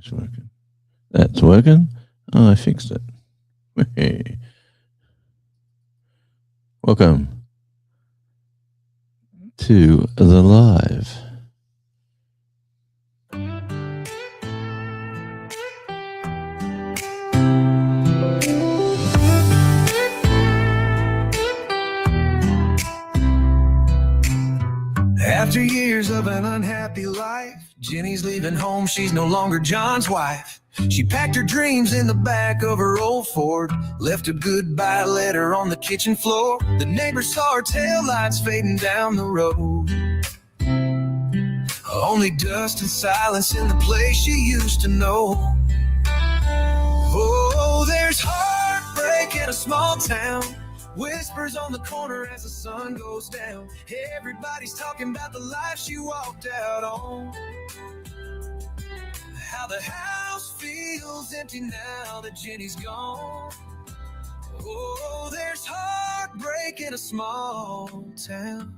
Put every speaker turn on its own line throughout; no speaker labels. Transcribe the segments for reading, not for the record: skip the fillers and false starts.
It's working. That's working. Oh, I fixed it. Hey. Welcome to the live.
After years of an unhappy life, Jenny's leaving home, she's no longer John's wife. She packed her dreams in the back of her old Ford, left a goodbye letter on the kitchen floor. The neighbors saw her taillights fading down the road. Only dust and silence in the place she used to know. Oh, there's heartbreak in a small town, whispers on the corner as the sun goes down. Everybody's talking about the life she walked out on. How the house feels empty now that Jenny's gone. Oh, there's heartbreak in a small town,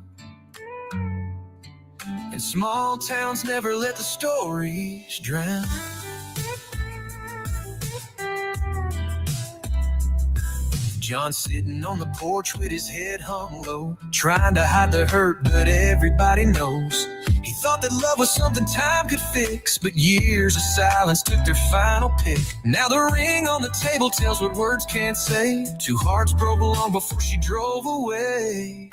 and small towns never let the stories drown. John's sitting on the porch with his head hung low, trying to hide the hurt, but everybody knows. He thought that love was something time could fix, but years of silence took their final pick. Now the ring on the table tells what words can't say. Two hearts broke long before she drove away.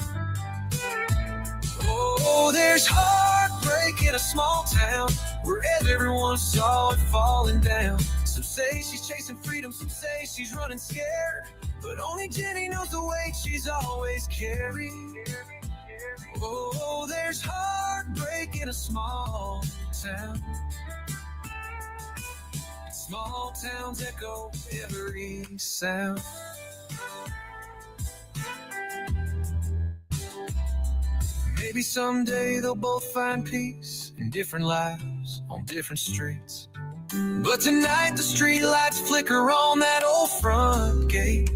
Oh, there's heartbreak in a small town where everyone saw it falling down. Some say she's chasing freedom, some say she's running scared, but only Jenny knows the weight she's always carried. Oh, there's heartbreak in a small town. Small towns echo every sound. Maybe someday they'll both find peace in different lives on different streets. But tonight the street lights flicker on that old front gate.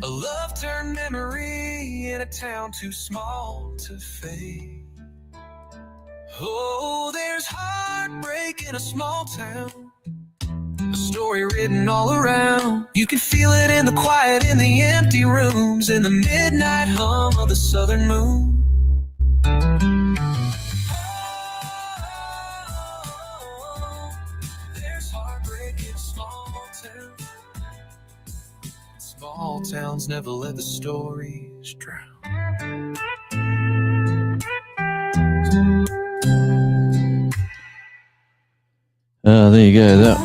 A love-turned memory in a town too small to fade. Oh, there's heartbreak in a small town, a story written all around. You can feel it in the quiet, in the empty rooms, in the midnight hum of the southern moon. Oh, there's heartbreak in a small town. Small towns never let the stories drown.
There you go.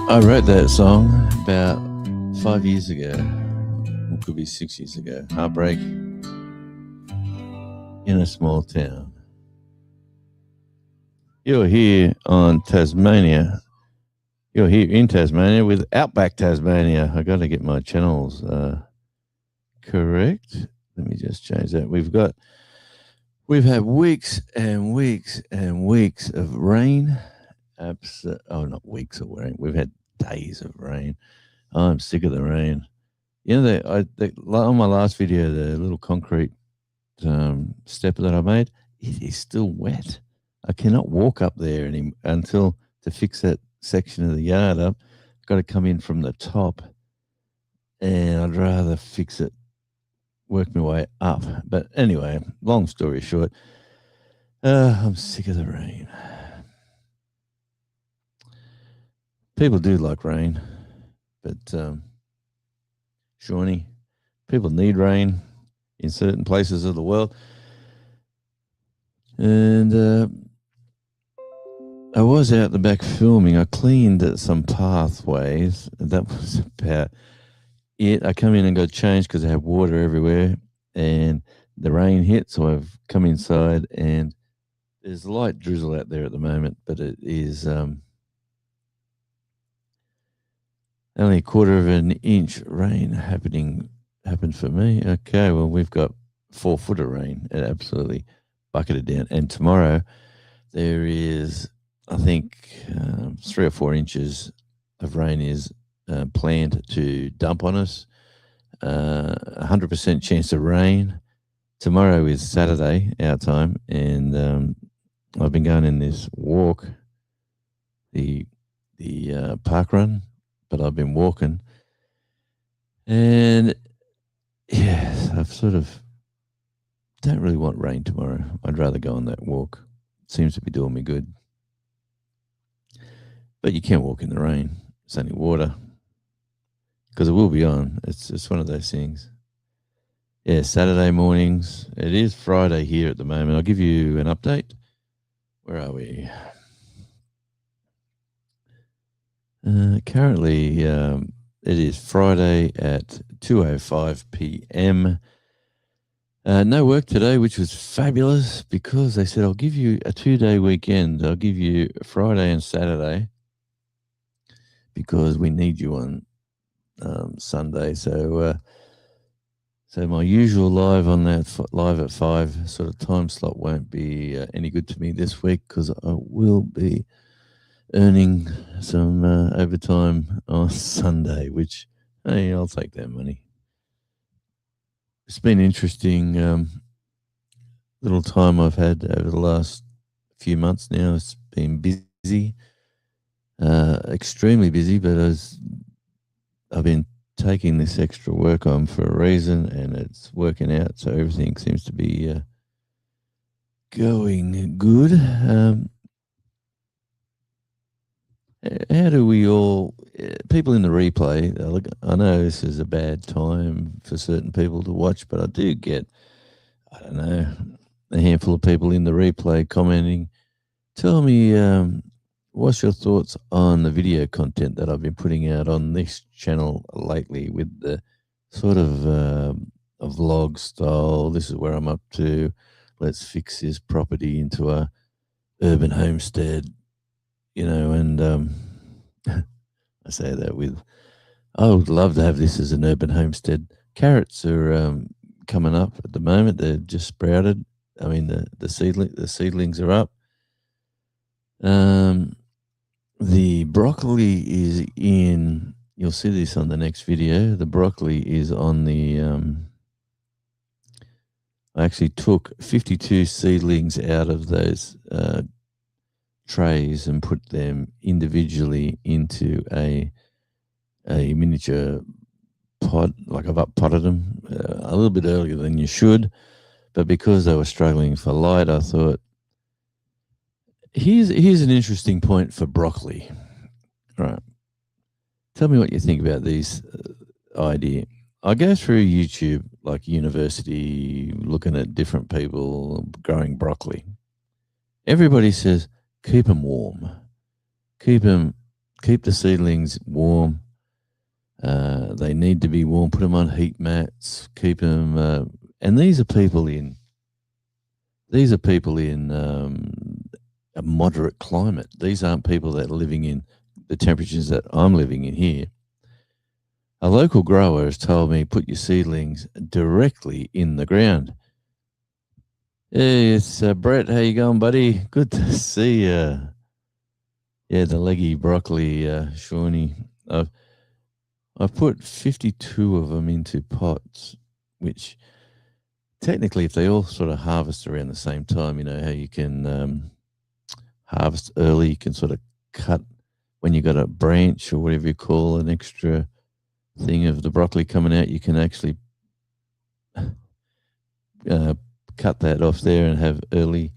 I wrote that song about 5 years ago. It could be 6 years ago. Heartbreak in a small town. You're here on Tasmania. You're here in Tasmania with Outback Tasmania. I got to get my channels correct. Let me just change that. We've had weeks and weeks and weeks of rain. Not weeks of rain. We've had days of rain. I'm sick of the rain. You know, on my last video, the little concrete step that I made, it is still wet. I cannot walk up there until to fix that section of the yard up. I've got to come in from the top, and I'd rather fix it, work my way up. But anyway, long story short, I'm sick of the rain. People do like rain, but Shawnee, people need rain in certain places of the world. And I was out the back filming. I cleaned some pathways. That was about it. I come in and got changed because I have water everywhere, and the rain hit, so I've come inside, and there's a light drizzle out there at the moment, but it is only a quarter of an inch rain happened for me. Okay, well, we've got 4 foot of rain. It absolutely bucketed down. And tomorrow there is, I think, 3 or 4 inches of rain is planned to dump on us. 100% chance of rain. Tomorrow is Saturday, our time, and I've been going in this walk, the park run, but I've been walking, and yes, I've sort of don't really want rain tomorrow. I'd rather go on that walk. Seems to be doing me good. But you can't walk in the rain. It's only water because it will be on. It's one of those things. Yeah, Saturday mornings. It is Friday here at the moment. I'll give you an update. Where are we? Currently, it is Friday at 2:05 p.m. No work today, which was fabulous because they said I'll give you a 2-day weekend. I'll give you Friday and Saturday because we need you on Sunday. So my usual live on that live at 5 sort of time slot won't be any good to me this week because I will be earning some overtime on Sunday, which hey, I'll take that money. It's been interesting little time I've had over the last few months now. It's been busy, extremely busy, but I've been taking this extra work on for a reason, and it's working out. So everything seems to be going good. How do we all, people in the replay, look, I know this is a bad time for certain people to watch, but I do get, I don't know, a handful of people in the replay commenting. Tell me, what's your thoughts on the video content that I've been putting out on this channel lately with the sort of a vlog style? This is where I'm up to. Let's fix this property into a urban homestead, and I say that with, I would love to have this as an urban homestead. Carrots are coming up at the moment. They're just sprouted. I mean, the seedlings are up. The broccoli is in. You'll see this on the next video. The broccoli is on the. I actually took 52 seedlings out of those trays and put them individually into a miniature pot. Like I've up potted them a little bit earlier than you should, but because they were struggling for light, I thought here's an interesting point for broccoli. All right, tell me what you think about these idea. I go through YouTube like university, looking at different people growing broccoli. Everybody says keep them warm, keep the seedlings warm. They need to be warm. Put them on heat mats. Keep them. And these are people in. These are people in a moderate climate. These aren't people that are living in the temperatures that I'm living in here. A local grower has told me put your seedlings directly in the ground. Hey, it's Brett. How you going, buddy? Good to see you. Yeah, the leggy broccoli, Shawnee. I've put 52 of them into pots, which technically, if they all sort of harvest around the same time, you know how you can harvest early, you can sort of cut when you got a branch or whatever you call an extra thing of the broccoli coming out, you can actually cut that off there and have early,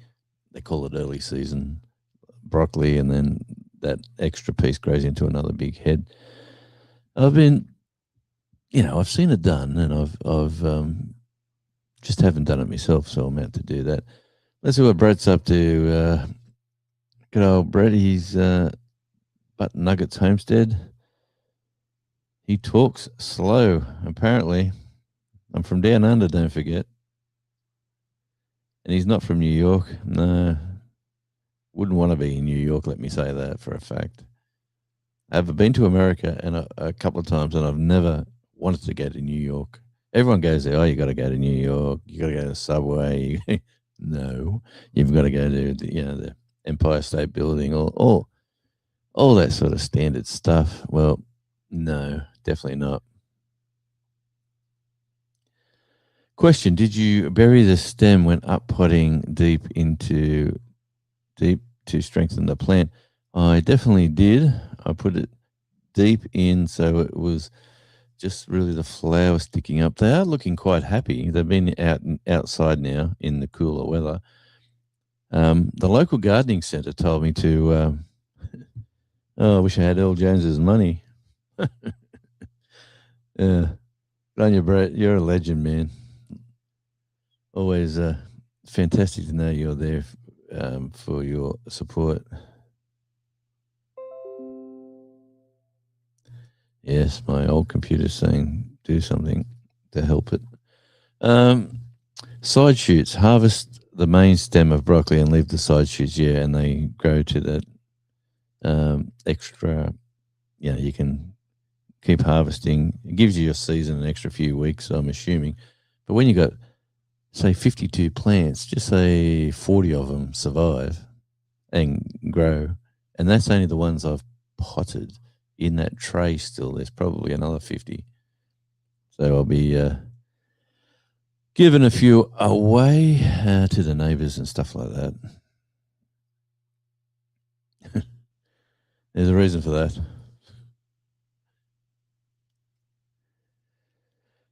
they call it early season broccoli, and then that extra piece grows into another big head. I've been, I've seen it done, and I've just haven't done it myself, so I'm out to do that. Let's see what Brett's up to. Good old Brett, he's Button Nuggets Homestead. He talks slow, apparently. I'm from down under, don't forget. And he's not from New York. No, wouldn't want to be in New York, let me say that for a fact. I've been to America and a couple of times, and I've never wanted to go to New York. Everyone goes there, oh, you got to go to New York. You got to go to the subway. No, you've got to go to the Empire State Building, all that sort of standard stuff. Well, no, definitely not. Question: did you bury the stem when up potting deep into deep to strengthen the plant. I definitely did. I put it deep in so it was just really the flowers sticking up. They are looking quite happy. They've been outside now in the cooler weather. The local gardening centre told me to. Oh, I wish I had Earl Jones's money. Yeah, Rania Brett, you're a legend, man. Always fantastic to know you're there for your support. Yes, my old computer's saying do something to help it. Um, Side shoots. Harvest the main stem of broccoli and leave the side shoots, yeah, and they grow to that extra, you can keep harvesting. It gives you a season, an extra few weeks, I'm assuming. But when you got, say, 52 plants, just say 40 of them survive and grow. And that's only the ones I've potted in that tray still. There's probably another 50. So I'll be giving a few away to the neighbours and stuff like that. There's a reason for that.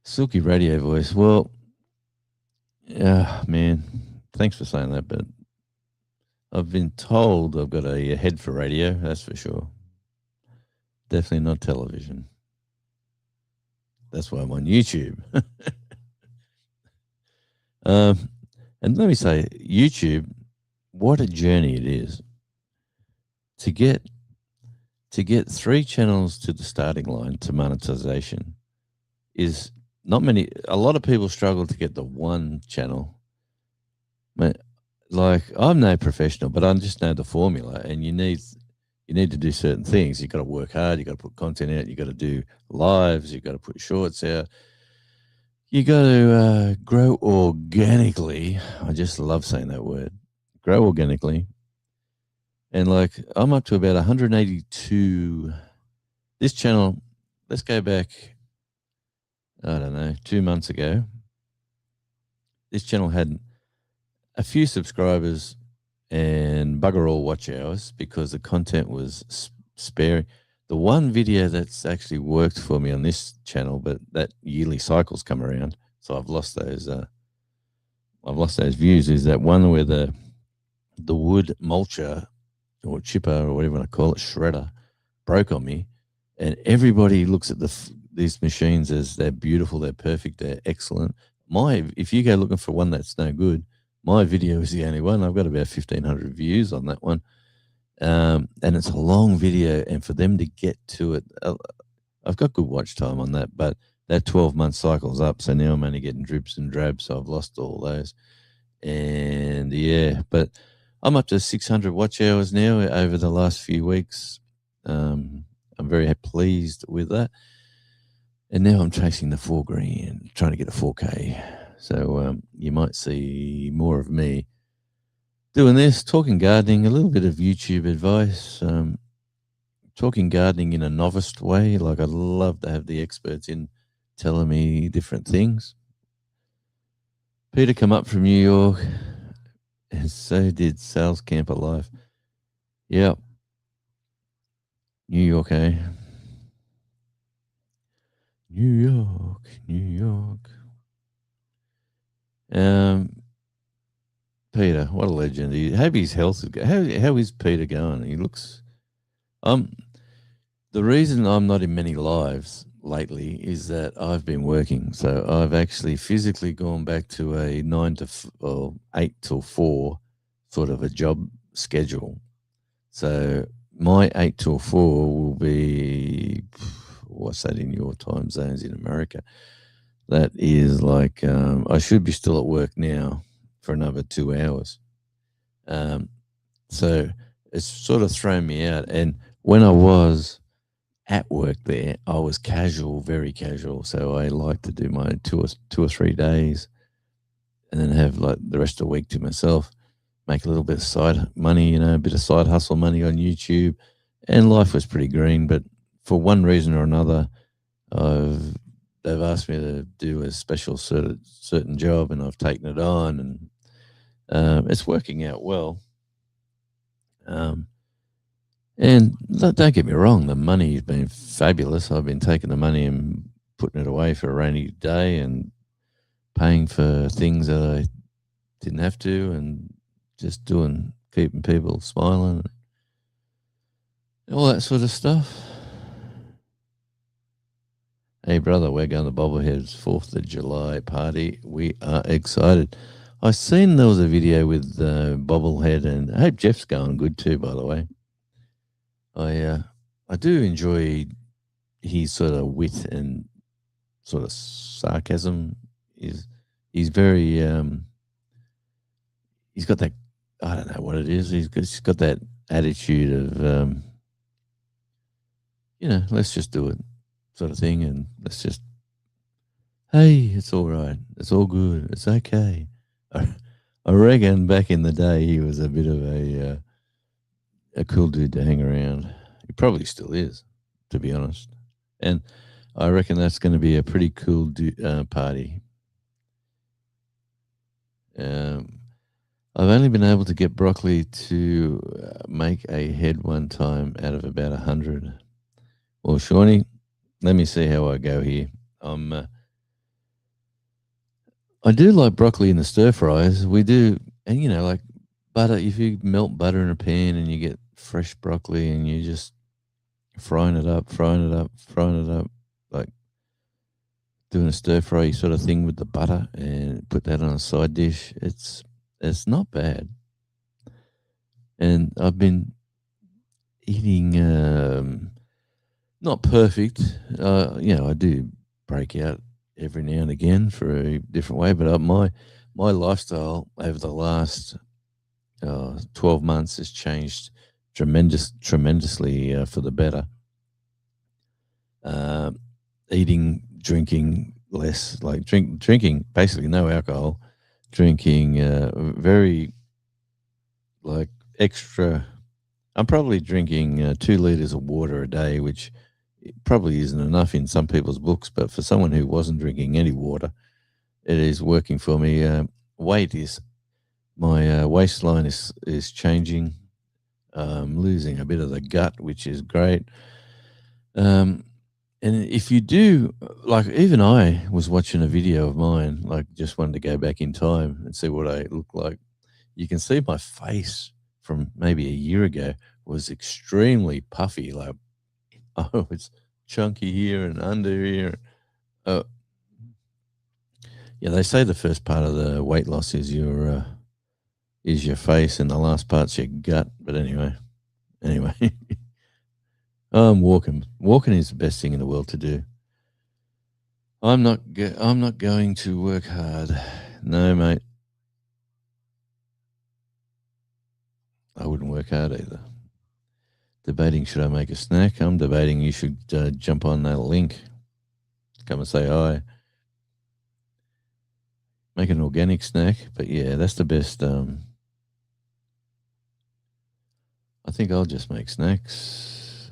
Silky radio voice. Well, yeah, man. Thanks for saying that, but I've been told I've got a head for radio, that's for sure. Definitely not television. That's why I'm on YouTube. And let me say, YouTube, what a journey it is to get 3 channels to the starting line to monetization is not many. A lot of people struggle to get the one channel. Like, I'm no professional, but I just know the formula, and you need to do certain things. You've got to work hard. You've got to put content out. You've got to do lives. You've got to put shorts out. You got to grow organically. I just love saying that word. Grow organically. And like, I'm up to about 182. This channel, let's go back, I don't know, 2 months ago. This channel had a few subscribers and bugger all watch hours because the content was sparing. The one video that's actually worked for me on this channel, but that yearly cycle's come around, so I've lost those. Views. Is that one where the wood mulcher or chipper or whatever you want to call it, shredder, broke on me, and everybody looks at these machines as they're beautiful, they're perfect, they're excellent. If you go looking for one that's no good, my video is the only one. I've got about 1,500 views on that one. And it's a long video, and for them to get to it, I've got good watch time on that, but that 12-month cycle's up, so now I'm only getting drips and drabs, so I've lost all those. And yeah, but I'm up to 600 watch hours now over the last few weeks. I'm very pleased with that. And now I'm chasing the 4 grand, trying to get a 4K. So you might see more of me doing this, talking gardening, a little bit of YouTube advice, talking gardening in a novice way. Like, I'd love to have the experts in telling me different things. Peter come up from New York, and so did Sales Camper Life. Yep. New York, eh? New York, New York. Peter, what a legend. I hope his health is good. How is Peter going? He looks... the reason I'm not in many lives lately is that I've been working. So I've actually physically gone back to a 8 till 4 sort of a job schedule. So my 8 till 4 will be, what's that in your time zones in America? That is like, I should be still at work now for another 2 hours. So it's sort of thrown me out. And when I was at work there, I was casual, very casual. So I like to do my 2 or 3 days and then have like the rest of the week to myself, make a little bit of side money, a bit of side hustle money on YouTube. And life was pretty green. But for one reason or another, they've asked me to do a special certain job, and I've taken it on, and it's working out well. Um, and don't get me wrong, the money's been fabulous. I've been taking the money and putting it away for a rainy day and paying for things that I didn't have to, and just keeping people smiling, all that sort of stuff. Hey, brother, we're going to Bobblehead's 4th of July party. We are excited. I seen there was a video with Bobblehead, and I hope Jeff's going good too, by the way. I do enjoy his sort of wit and sort of sarcasm. He's very he's got that, I don't know what it is. He's got that attitude of let's just do it sort of thing, and let's just, hey, it's all right, it's all good, it's okay. I reckon back in the day he was a bit of a cool dude to hang around. He probably still is, to be honest. And I reckon that's going to be a pretty cool party. I've only been able to get broccoli to make a head one time out of about 100. Well, Shawnee, let me see how I go here. I do like broccoli in the stir fries. We do, and like butter. If you melt butter in a pan and you get fresh broccoli and you just frying it up, like doing a stir fry sort of thing with the butter, and put that on a side dish. It's not bad. And I've been eating not perfect. I do break out every now and again for a different way, but my lifestyle over the last 12 months has changed tremendously for the better. Drinking less, like drinking basically no alcohol, drinking very like extra. I'm probably drinking 2 liters of water a day, which probably isn't enough in some people's books, but for someone who wasn't drinking any water, it is working for me. Weight is my waistline is changing. Losing a bit of the gut, which is great. And if you do, like, even I was watching a video of mine, like, just wanted to go back in time and see what I look like. You can see my face from maybe a year ago was extremely puffy. Like, oh, it's chunky here and under here. Uh, yeah, they say the first part of the weight loss is your face, and the last part's your gut. But anyway, I'm walking. Walking is the best thing in the world to do. I'm not going to work hard. No, mate. I wouldn't work hard either. Debating should I make a snack? I'm debating you should jump on that link. Come and say hi. Make an organic snack, but yeah, that's the best. I think I'll just make snacks.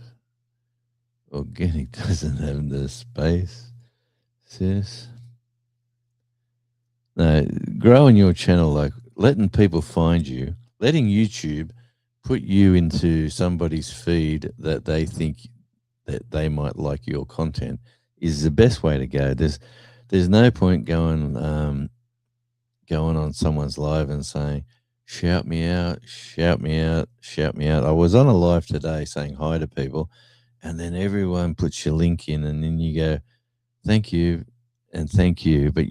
Organic doesn't have the space, sis. No, growing your channel, like letting people find you, letting YouTube put you into somebody's feed that they think that they might like your content is the best way to go. There's no point going on someone's live and saying, shout me out, shout me out, shout me out. I was on a live today saying hi to people, and then everyone puts your link in, and then you go, thank you and thank you. But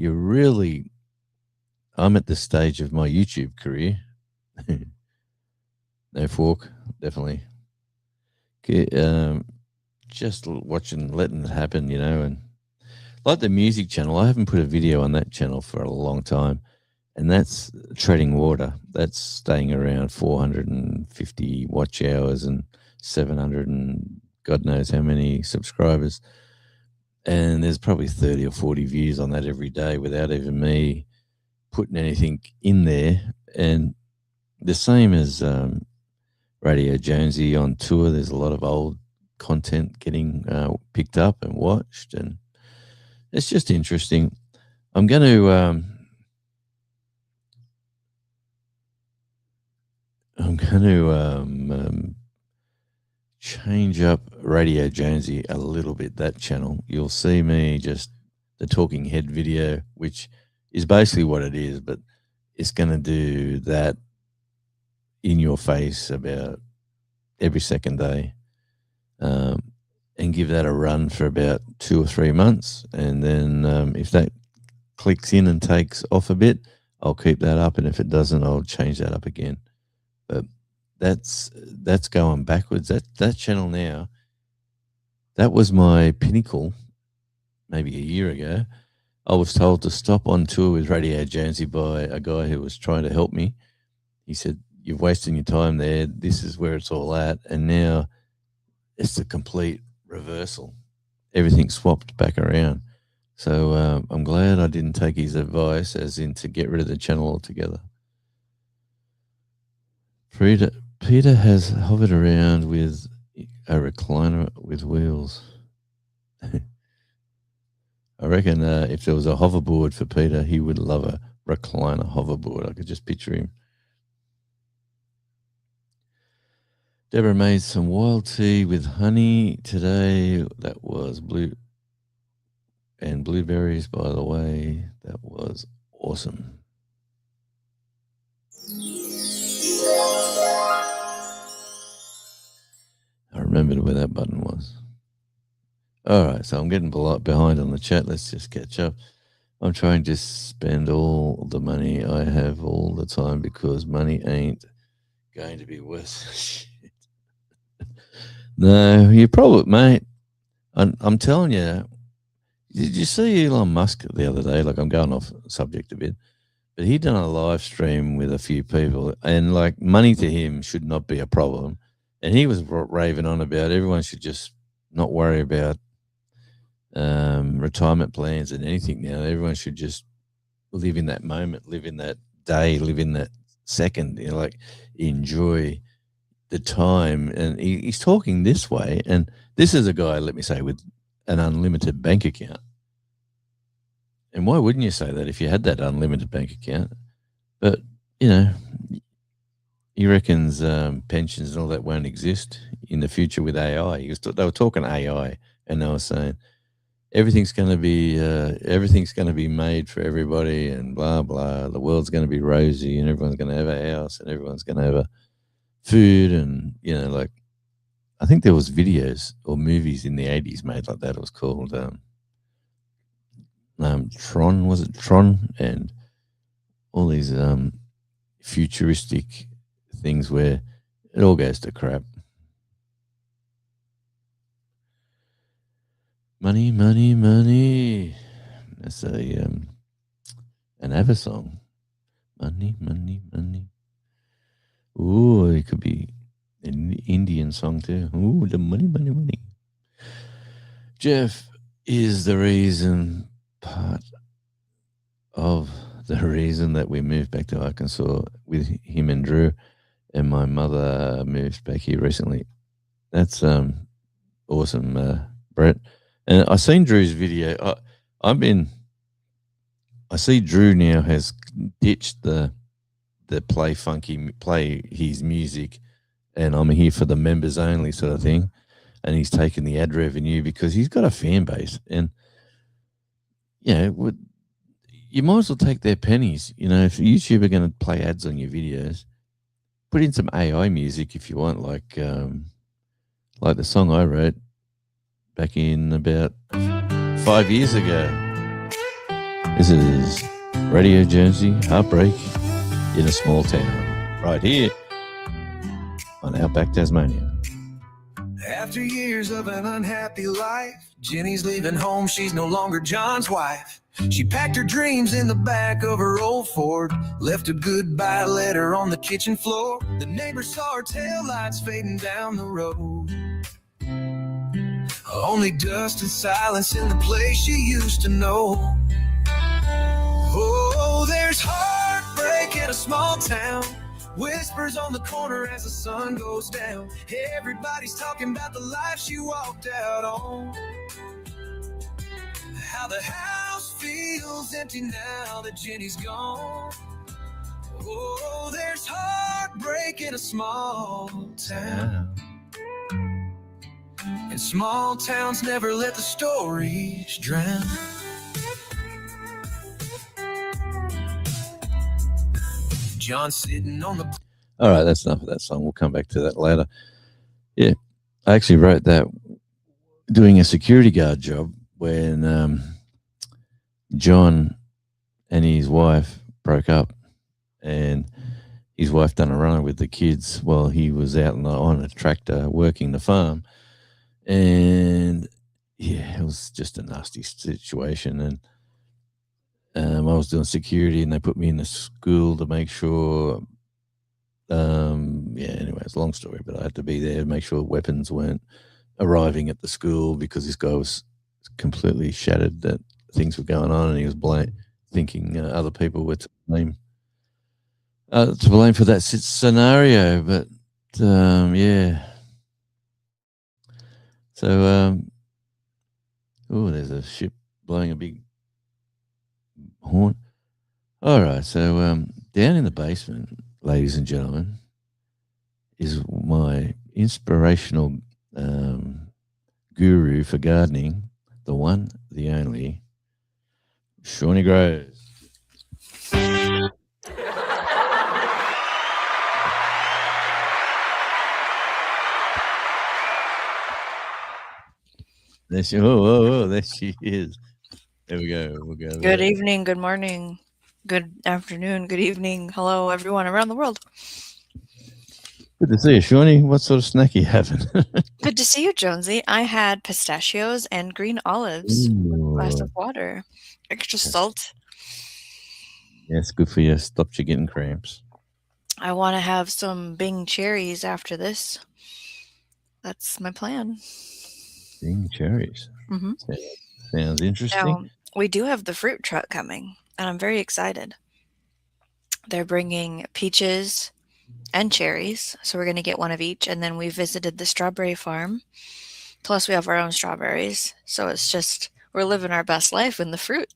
I'm at the stage of my YouTube career. No fork, definitely. Just letting it happen, and like the music channel, I haven't put a video on that channel for a long time, and that's treading water. That's staying around 450 watch hours and 700 and God knows how many subscribers. And there's probably 30 or 40 views on that every day without even me putting anything in there. And the same as Radio Jonesy on tour, there's a lot of old content getting picked up and watched, and it's just interesting. I'm going to I'm going to change up Radio Jonesy a little bit, that channel. You'll see me just the talking head video, which is basically what it is, but it's going to do that in your face about every second day, and give that a run for about 2 or 3 months. And then if that clicks in and takes off a bit, I'll keep that up. And if it doesn't, I'll change that up again. But that's going backwards. That channel now, that was my pinnacle maybe a year ago. I was told to stop on tour with Radio Jonesy by a guy who was trying to help me. He said, "You're wasting your time there. This is where it's all at." And now it's a complete reversal. Everything swapped back around. So I'm glad I didn't take his advice, as in to get rid of the channel altogether. Peter has hovered around with a recliner with wheels. I reckon if there was a hoverboard for Peter, he would love a recliner hoverboard. I could just picture him. Deborah made some wild tea with honey today. That was blueberries, by the way. That was awesome. I remembered where that button was. All right, so I'm getting behind on the chat. Let's just catch up. I'm trying to spend all the money I have all the time because money ain't going to be worth shit. No, you probably, mate. I'm telling you. Did you see Elon Musk the other day? Like, I'm going off subject a bit, but he done a live stream with a few people, and like, money to him should not be a problem. And he was raving on about everyone should just not worry about retirement plans and anything now. Everyone should just live in that moment, live in that day, live in that second, like enjoy the time. And he's talking this way. And this is a guy, let me say, with an unlimited bank account. And why wouldn't you say that if you had that unlimited bank account? But, he reckons pensions and all that won't exist in the future with AI. They were talking AI, and they were saying everything's going to be made for everybody, and blah blah. The world's going to be rosy, and everyone's going to have a house, and everyone's going to have a food, and like, I think there was videos or movies in the 80s made like that. It was called Tron, was it Tron? And all these futuristic things where it all goes to crap. Money, money, money. That's an Ava song. Money, money, money. Ooh, it could be an Indian song too. Ooh, the money, money, money. Jeff is part of the reason that we moved back to Arkansas with him and Drew, and my mother moved back here recently. That's awesome, Brett. And I seen Drew's video. I see Drew now has ditched the play his music, and I'm here for the members only sort of thing. And he's taken the ad revenue because he's got a fan base. And, you might as well take their pennies. If YouTube are going to play ads on your videos, put in some AI music if you want, like the song I wrote back in about 5 years ago. This is Radio Jonesy, Heartbreak in a Small Town, right here on Outback Tasmania.
After years of an unhappy life, Jenny's leaving home, she's no longer John's wife. She packed her dreams in the back of her old Ford, left a goodbye letter on the kitchen floor. The neighbors saw her taillights fading down the road. Only dust and silence in the place she used to know. Oh, there's heartbreak in a small town, whispers on the corner as the sun goes down. Everybody's talking about the life she walked out on. How the house feels empty now that Jenny's gone. Oh, there's heartbreak in a small town. And small towns never let the stories drown. John sitting on the.
All right, that's enough of that song. We'll come back to that later. Yeah, I actually wrote that doing a security guard job when John and his wife broke up, and his wife done a runner with the kids while he was out on a tractor working the farm, and yeah, it was just a nasty situation. And I was doing security, and they put me in the school to make sure. Yeah, anyway, it's a long story, but I had to be there to make sure weapons weren't arriving at the school because this guy was completely shattered that things were going on, and he was thinking other people were to blame for that scenario. But yeah, so oh, there's a ship blowing a big horn. All right, so down in the basement, ladies and gentlemen, is my inspirational guru for gardening, the one, the only, Shawnee Groves. There she, there she is. There we go. We'll go.
Good evening, good morning, good afternoon, good evening. Hello, everyone around the world.
Good to see you, Shawnee. What sort of snack are you having?
Good to see you, Jonesy. I had pistachios and green olives, with a glass of water, extra salt.
Yeah, it's good for you. Stopped you getting cramps.
I want to have some Bing cherries after this. That's my plan.
Bing cherries.
Mm-hmm.
Sounds interesting.
Now, we do have the fruit truck coming, and I'm very excited. They're bringing peaches and cherries, so we're going to get one of each. And then we visited the strawberry farm. Plus, we have our own strawberries. So it's just, we're living our best life in the fruit.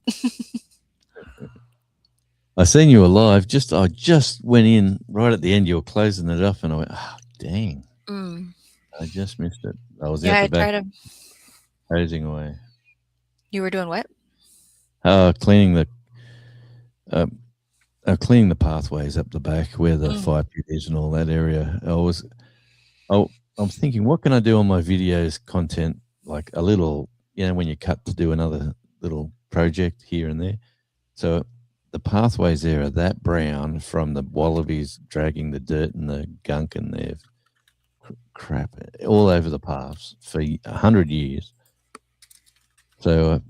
I seen you alive. I just went in right at the end. You were closing it up, and I went, "Oh, dang! I just missed it." I was out the back, hosing away.
You were doing what?
Cleaning the pathways up the back where the fire pit is and all that area. I'm thinking, what can I do on my videos content, like a little, when you cut to do another little project here and there. So the pathways there are that brown from the wallabies dragging the dirt and the gunk and their crap all over the paths for 100 years. So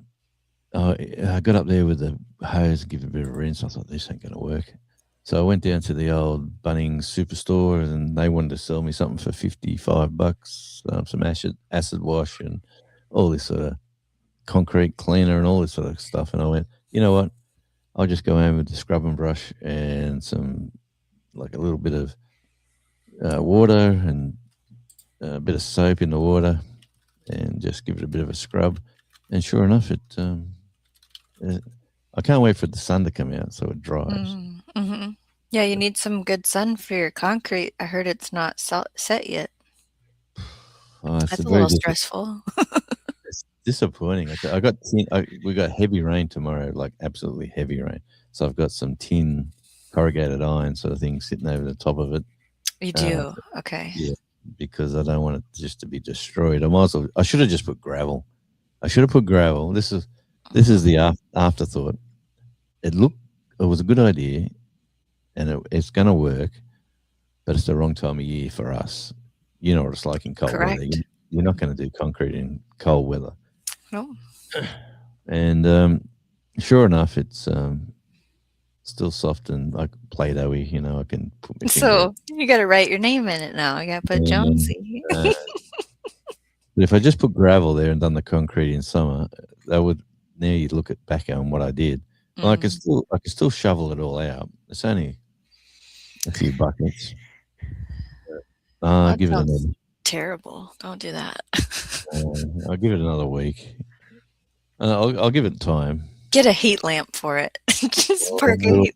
I got up there with the hose, give it a bit of a rinse. I thought, this ain't going to work. So I went down to the old Bunnings superstore, and they wanted to sell me something for $55, some acid wash and all this sort of concrete cleaner and all this sort of stuff. And I went, you know what? I'll just go home with the scrubbing brush and like a little bit of water and a bit of soap in the water and just give it a bit of a scrub. And sure enough, I can't wait for the sun to come out so it dries.
Mm-hmm. Yeah, you need some good sun for your concrete. I heard it's not set yet. That's a little stressful.
It's disappointing. We got heavy rain tomorrow, like absolutely heavy rain. So I've got some tin corrugated iron sort of thing sitting over the top of it.
You do? Okay.
Yeah, because I don't want it just to be destroyed. I should have just put gravel. This is the afterthought. It was a good idea, and it's going to work, but it's the wrong time of year for us. You know what it's like in cold weather. You're not going to do concrete in cold weather.
No.
And sure enough, it's still soft and like Play-Doh-y. I can put my finger.
So you got to write your name in it now. You got to put Jonesy.
But if I just put gravel there and done the concrete in summer, that would now you look back on what I did. Well, I can still shovel it all out. It's only a few buckets. I'll give it another.
Terrible! Don't do that.
I'll give it another week. I'll give it time.
Get a heat lamp for it. Just spark a heat.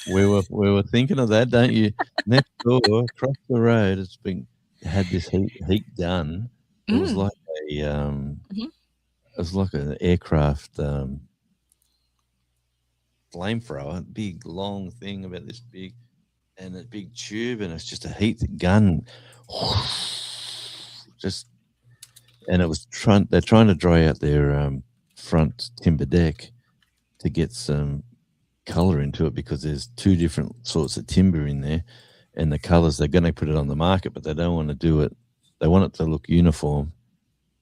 we were thinking of that, don't you? Next door, across the road, it's been had this heat gun. It was
Mm.
like a
Mhm.
it was like an aircraft flamethrower, big long thing about this big, and a big tube, and it's just a heat gun. Just and it was trying. They're trying to dry out their front timber deck to get some color into it because there's two different sorts of timber in there, and the colors they're going to put it on the market, but they don't want to do it. They want it to look uniform,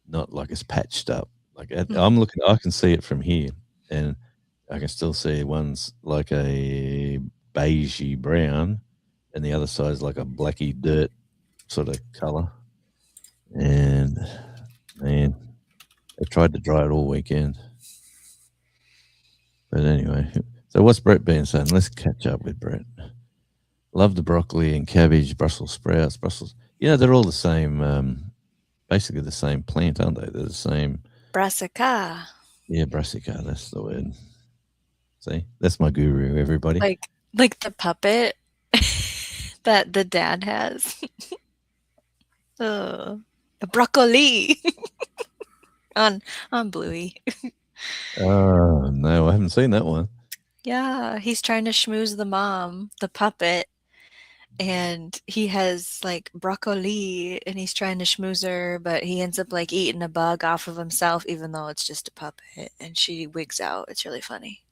not like it's patched up.
Mm.
I'm looking, I can see it from here, and I can still see one's like a beigey brown, and the other side's like a blacky dirt sort of color. And man, they tried to dry it all weekend. But anyway, so what's Brett been saying? Let's catch up with Brett. Love the broccoli and cabbage, Brussels sprouts, Brussels. They're all the same, basically the same plant, aren't they? They're the same.
Brassica.
Yeah, brassica, that's the word. See, that's my guru, everybody.
Like the puppet that the dad has. Ugh. Broccoli on on Bluey.
Oh, no, I haven't seen that one.
Yeah, he's trying to schmooze the mom, the puppet, and he has like broccoli and he's trying to schmooze her, but he ends up like eating a bug off of himself, even though it's just a puppet, and she wigs out. It's really funny.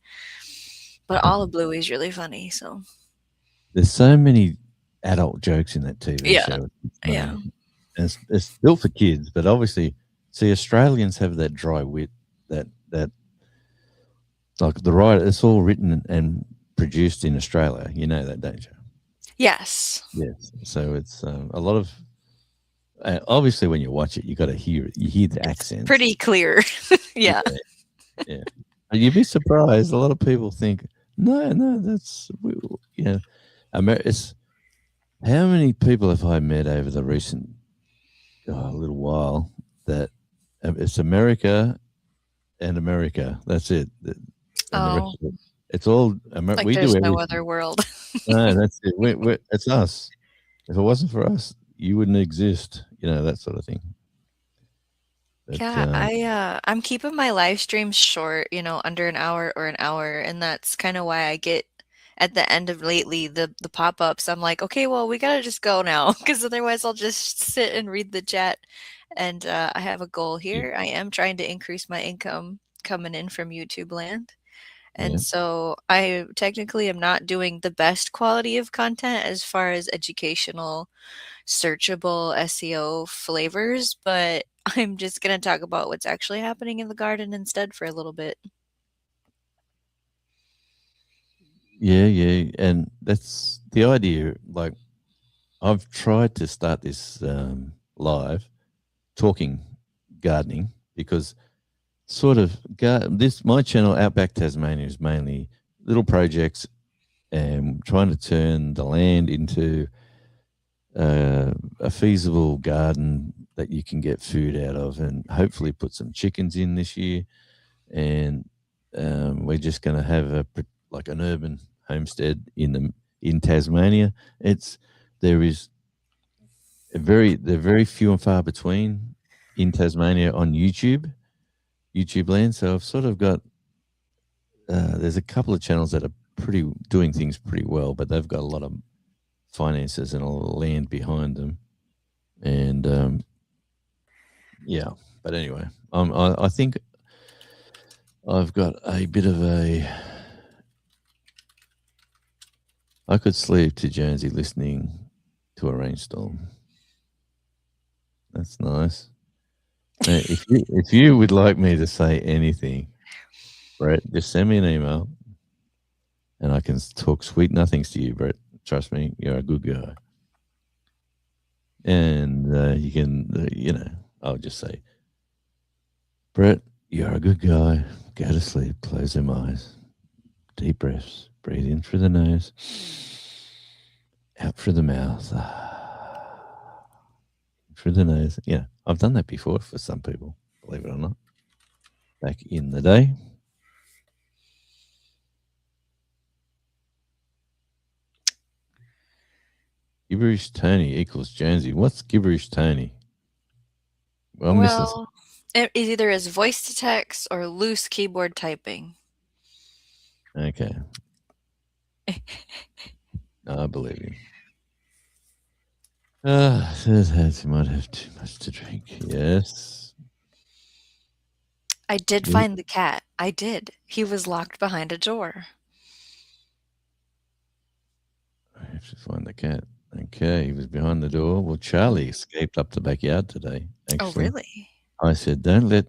But all of Bluey's really funny, so
There's so many adult jokes in that TV
yeah,
show. It's
yeah.
funny. And it's built for kids, but obviously, see, Australians have that dry wit that like the writer. It's all written and produced in Australia. You know that, don't you?
Yes.
Yes. So it's a lot of. Obviously, when you watch it, you got to hear it. You hear the
It's
accents.
pretty clear. Yeah.
Yeah, yeah. And you'd be surprised. A lot of people think, no, no, yeah. It's how many people have I met over the recent little while that it's America and America. That's it. And the rest
Oh,
of it, it's all
like
we do
there's no other
everything.
world.
No, that's it. It's us. If it wasn't for us, you wouldn't exist. That sort of thing. But
Yeah, I'm keeping my live streams short, under an hour or an hour, and that's kind of why I get at the end of lately the pop-ups. I'm like, okay, well, we gotta just go now, because otherwise I'll just sit and read the chat. And I have a goal
yeah,
here. I am trying to increase my income coming in from YouTube land. And
yeah,
so I technically am not doing the best quality of content as far as educational searchable SEO flavors, but I'm just going to talk about what's actually happening in the garden instead for a little bit.
yeah, yeah. And that's the idea. Like I've tried to start this live talking gardening because sort of this my channel Outback Tasmania is mainly little projects and trying to turn the land into a feasible garden that you can get food out of, and hopefully put some chickens in this year. And we're just going to have like an urban homestead in Tasmania. It's there is they're very few and far between in Tasmania on YouTube land. So I've sort of got there's a couple of channels that are pretty doing things pretty well, but they've got a lot of finances and a lot of land behind them. And yeah, but anyway, I think I've got a bit of a. I could sleep to Jonesy listening to a rainstorm. That's nice. Now, if you would like me to say anything, Brett, just send me an email, and I can talk sweet nothings to you, Brett. Trust me, you're a good guy. And you can, I'll just say, Brett, you're a good guy. Go to sleep. Close them eyes. Deep breaths. Breathe in through the nose, out through the mouth, through the nose. Yeah, I've done that before for some people, believe it or not, back in the day. Gibberish Tony equals Jonesy. What's gibberish Tony? Well, I'm missing.
Well, it either is voice to text or loose keyboard typing.
Okay, I believe you. Says he might have too much to drink. Yes.
I did
Yeah,
find the cat. I did. He was locked behind a door.
I have to find the cat. Okay, he was behind the door. Well, Charlie escaped up the backyard today.
Oh,
Actually,
really?
I said, "Don't let,"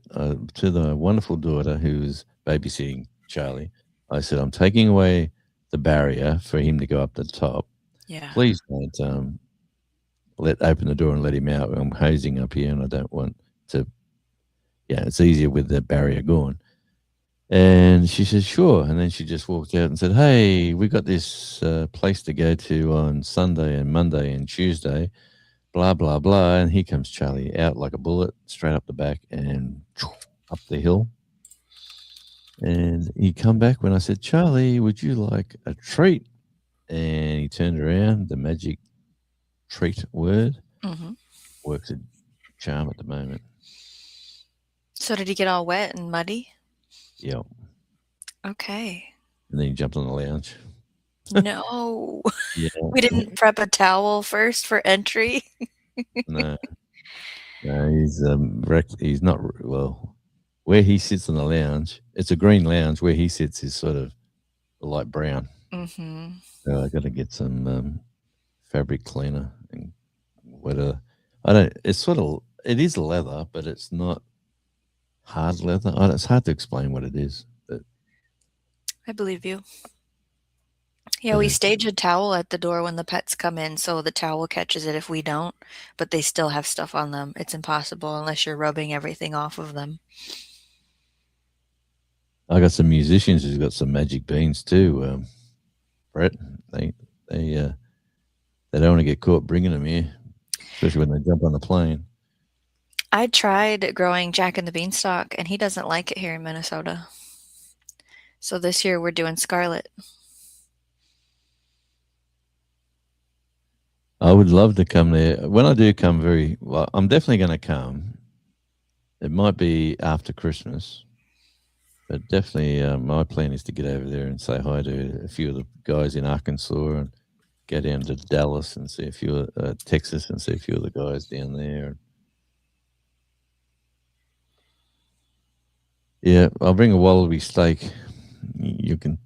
to the wonderful daughter who's babysitting Charlie. I said, "I'm taking away the barrier for him to go up the top.
Yeah.
Please don't let open the door and let him out. I'm hosing up here, and I don't want to. Yeah, it's easier with the barrier gone." And she said, "Sure." And then she just walked out and said, "Hey, we got this place to go to on Sunday and Monday and Tuesday, blah, blah, blah." And here comes Charlie out like a bullet, straight up the back and up the hill. And he come back when I said, "Charlie, would you like a treat?" And he turned around. The magic treat word
Hmm.
works a charm at the moment.
So did he get all wet and muddy?
Yeah.
Okay.
And then he jumped on the lounge.
No.
Yeah.
We didn't prep a towel first for entry.
No, no, he's not well. Where he sits on the lounge, it's a green lounge. Where he sits is sort of light brown.
Hmm.
So I got to get some fabric cleaner and whatever. I don't. It's sort of. It is leather, but it's not hard leather. It's hard to explain what it is. But
I believe you. Yeah, we stage a towel at the door when the pets come in, so the towel catches it if we don't, but they still have stuff on them. It's impossible unless you're rubbing everything off of them.
I got some musicians who's got some magic beans too. Brett, they they uh, they don't want to get caught bringing them here, especially when they jump on the plane.
I tried growing Jack and the Beanstalk, and he doesn't like it here in Minnesota. So this year we're doing Scarlet.
I would love to come there. When I do come, very well, I'm definitely going to come. It might be after Christmas, but definitely my plan is to get over there and say hi to a few of the guys in Arkansas and go down to Dallas and see a few of Texas and see a few of the guys down there. Yeah, I'll bring a wallaby steak. You can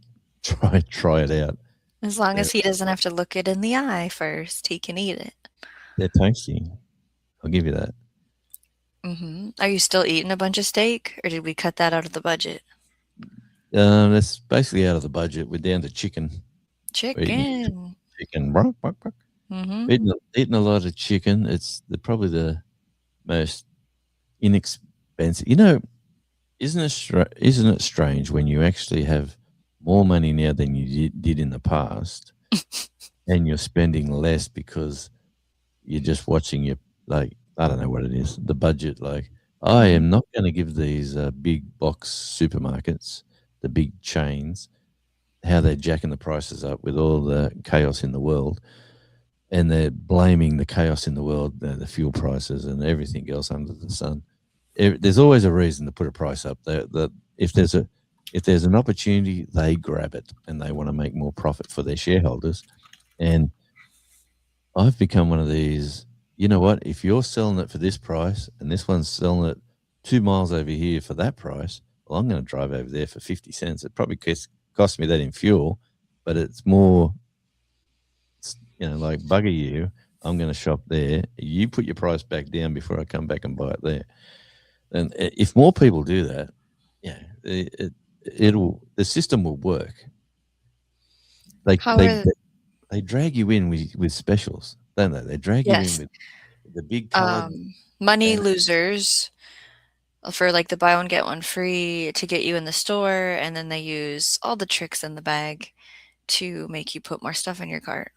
try it out.
As long
They're,
as he doesn't have to look it in the eye first, he can eat it.
they're tasty. I'll give you that.
Are you still eating a bunch of steak, or did we cut that out of the budget?
That's basically out of the budget. We're down to chicken. We're eating
Chicken.
chicken. Bark, bark, bark.
Mhm.
Eating a lot of chicken. It's probably the most inexpensive. Isn't it strange when you actually have more money now than you did in the past, and you're spending less because you're just watching your, like, I don't know what it is, the budget. Like, I
Mhm.
am not going to give these big box supermarkets, the big chains, how they're jacking the prices up with all the chaos in the world, and they're blaming the chaos in the world, the fuel prices and everything else under the sun. There's always a reason to put a price up. If there's an opportunity, they grab it and they want to make more profit for their shareholders. And I've become one of these. You know what? If you're selling it for this price and this one's selling it 2 miles over here for that price, well, I'm going to drive over there for 50 cents. It probably cost me that in fuel, but it's more, like, bugger you. I'm going to shop there. You put your price back down before I come back and buy it there. And if more people do that, yeah, the system will work. They
How
they
are
they drag you in with specials, don't they? They drag you in
Yes.
with the big coloured
Money
banner.
losers for like the buy one get one free to get you in the store, and then they use all the tricks in the bag to make you put more stuff in your cart.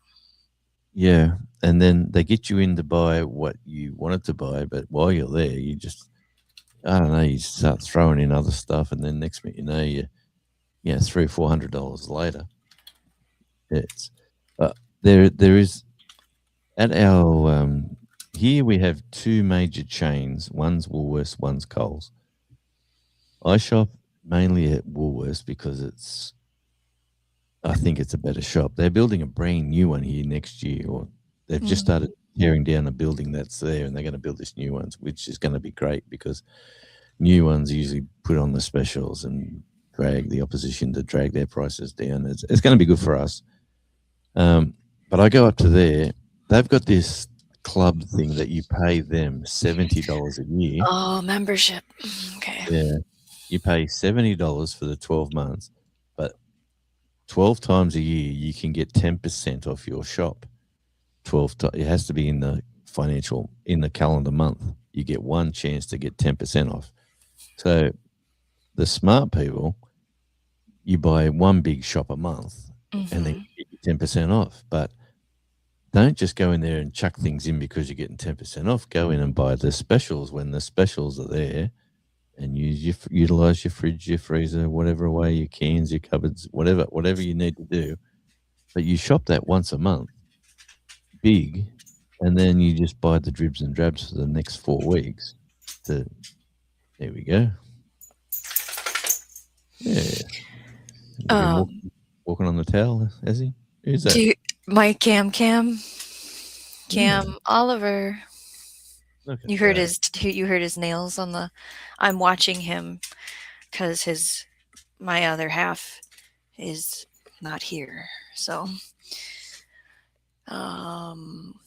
Yeah, and then they get you in to buy what you wanted to buy, but while you're there, you just, I don't know, you start throwing in other stuff, and then next minute you know, $300-400 later, it's there is At our here we have two major chains. One's Woolworths, one's Coles. I shop mainly at Woolworths because I think it's a better shop. They're building a brand new one here next year, or they've just
Mm.
started tearing down a building that's there, and they're going to build this new ones, which is going to be great because new ones usually put on the specials and drag the opposition to drag their prices down. It's going to be good for us. Um, but I go up to there. They've got this club thing that you pay them $70 a year.
Oh, membership. Okay.
Yeah, you pay $70 for the 12 months, but 12 times a year you can get 10% off your shop. It has to be in the calendar month. You get one chance to get 10% off. So the smart people, you buy one big shop a month, and then
Hmm.
you get 10% off. But don't just go in there and chuck things in because you're getting 10% off. Go in and buy the specials when the specials are there, and utilize your fridge, your freezer, whatever way, your cans, your cupboards, whatever you need to do. But you shop that once a month, big, and then you just buy the dribs and drabs for the next 4 weeks. To There we go. Yeah, we been
Um,
walking on the towel, has he? Who's
do
that?
you, my Cam
Yeah,
Oliver.
look at
You heard
that.
his nails on the. I'm watching him because his my other half is not here. So, um,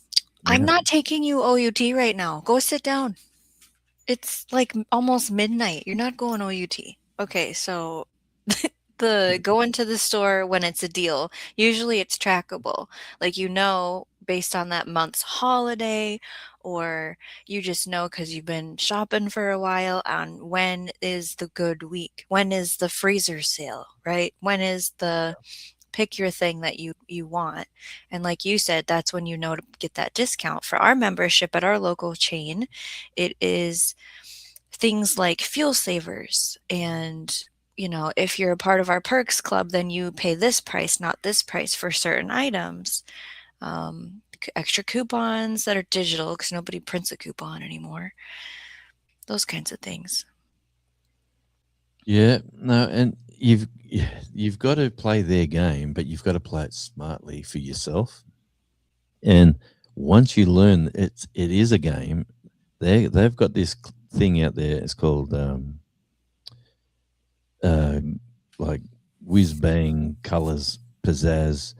I'm
Yeah.
not taking you OUT right now. Go sit down. It's like almost midnight. You're not going OUT. Okay, so the going to the store when it's a deal, usually it's trackable. Like you know based on that month's holiday, or you just know because you've been shopping for a while on when is the good week, when is the freezer sale, right? When is the pick your thing that you want. And like you said, that's when you know to get that discount. For our membership at our local chain, it is things like fuel savers. And if you're a part of our perks club, then you pay this price, not this price for certain items. Extra coupons that are digital because nobody prints a coupon anymore. Those kinds of things.
Yeah, no, and you've got to play their game, but you've got to play it smartly for yourself. And once you learn it is a game, they've got this thing out there. It's called uh, like whiz bang colors, pizzazz,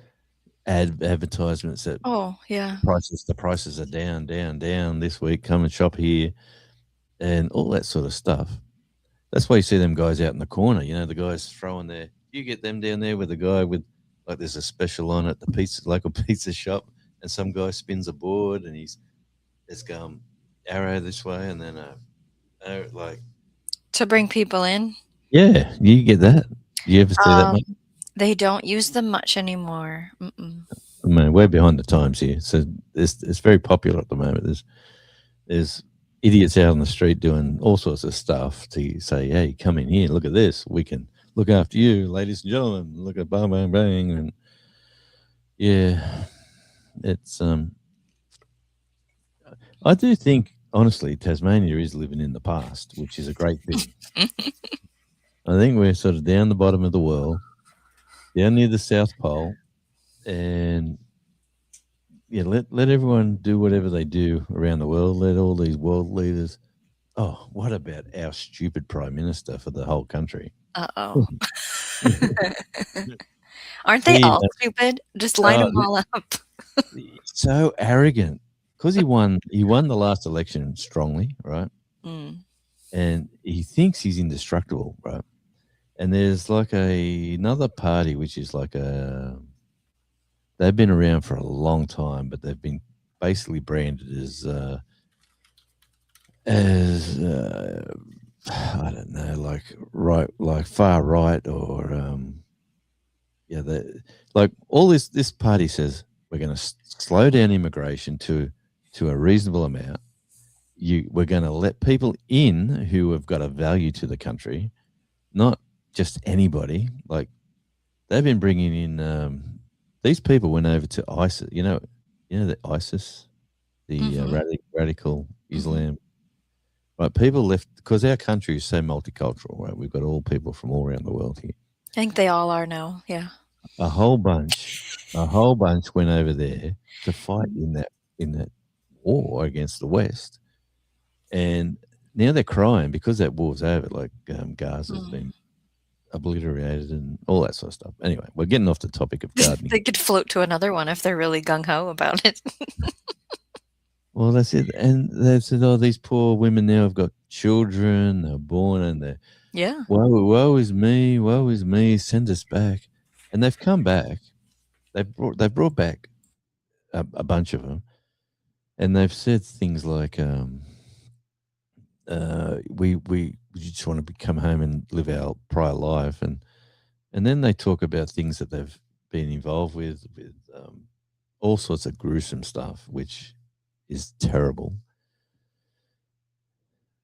advertisements that
Oh, yeah.
the prices are down, down, down this week. Come and shop here, and all that sort of stuff. That's why you see them guys out in the corner. You know, the guys throwing their. You get them down there with the guy with like there's a special on at the local pizza shop, and some guy spins a board and it's going arrow this way and then like
To bring people in.
yeah, you get that. You ever see that,
Um,
mate?
they don't use them much anymore. Mm-mm.
I mean, we're behind the times here, so it's very popular at the moment. There's idiots out on the street doing all sorts of stuff to say, "Hey, come in here, look at this. We can look after you, ladies and gentlemen. Look at bang, bang, bang." And yeah, it's I do think honestly, Tasmania is living in the past, which is a great thing. I think we're sort of down the bottom of the world, down near the South Pole, and yeah, let everyone do whatever they do around the world. Let all these world leaders. Oh, what about our stupid prime minister for the whole country?
Uh-oh. Aren't they
He,
all stupid? Just line
uh,
them all up.
he's so arrogant because he won the last election strongly, right?
Mm.
And he thinks he's indestructible, right? And there's like another party which is like they've been around for a long time, but they've been basically branded as I don't know, like right, like far right or yeah, like all this party says we're going to slow down immigration to a reasonable amount. We're going to let people in who have got a value to the country, not just anybody. Like they've been bringing in these people went over to ISIS. You know, the ISIS, the
Mm-hmm.
radical
Mm-hmm.
Islam. Right, people left because our country is so multicultural. Right, we've got all people from all around the world here.
I think they all are now. Yeah.
A whole bunch, a whole bunch went over there to fight in that war against the West, and now they're crying because that war's over. Like Gaza's
Mm.
been obliterated and all that sort of stuff. Anyway, we're getting off the topic of gardening.
They could float to another one if they're really gung ho about it.
Well, that's it. And they said, "Oh, these poor women now have got children. They're born, and they're
Yeah.
woe is me. Send us back." And they've come back. They've brought back a bunch of them, and they've said things like, we just want to come home and live our prior life," and then they talk about things that they've been involved with all sorts of gruesome stuff, which is terrible.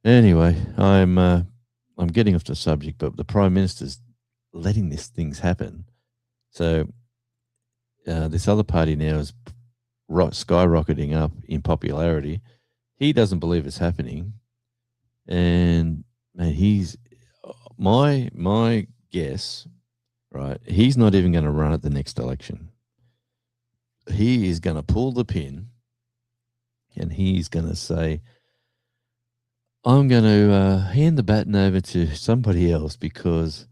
Anyway, I'm getting off the subject, but the prime minister's letting these things happen. So this other party now is skyrocketing up in popularity. He doesn't believe it's happening, and man, he's my guess. Right, he's not even going to run at the next election. He is going to pull the pin, and he's going to say, "I'm going to hand the baton over to somebody else because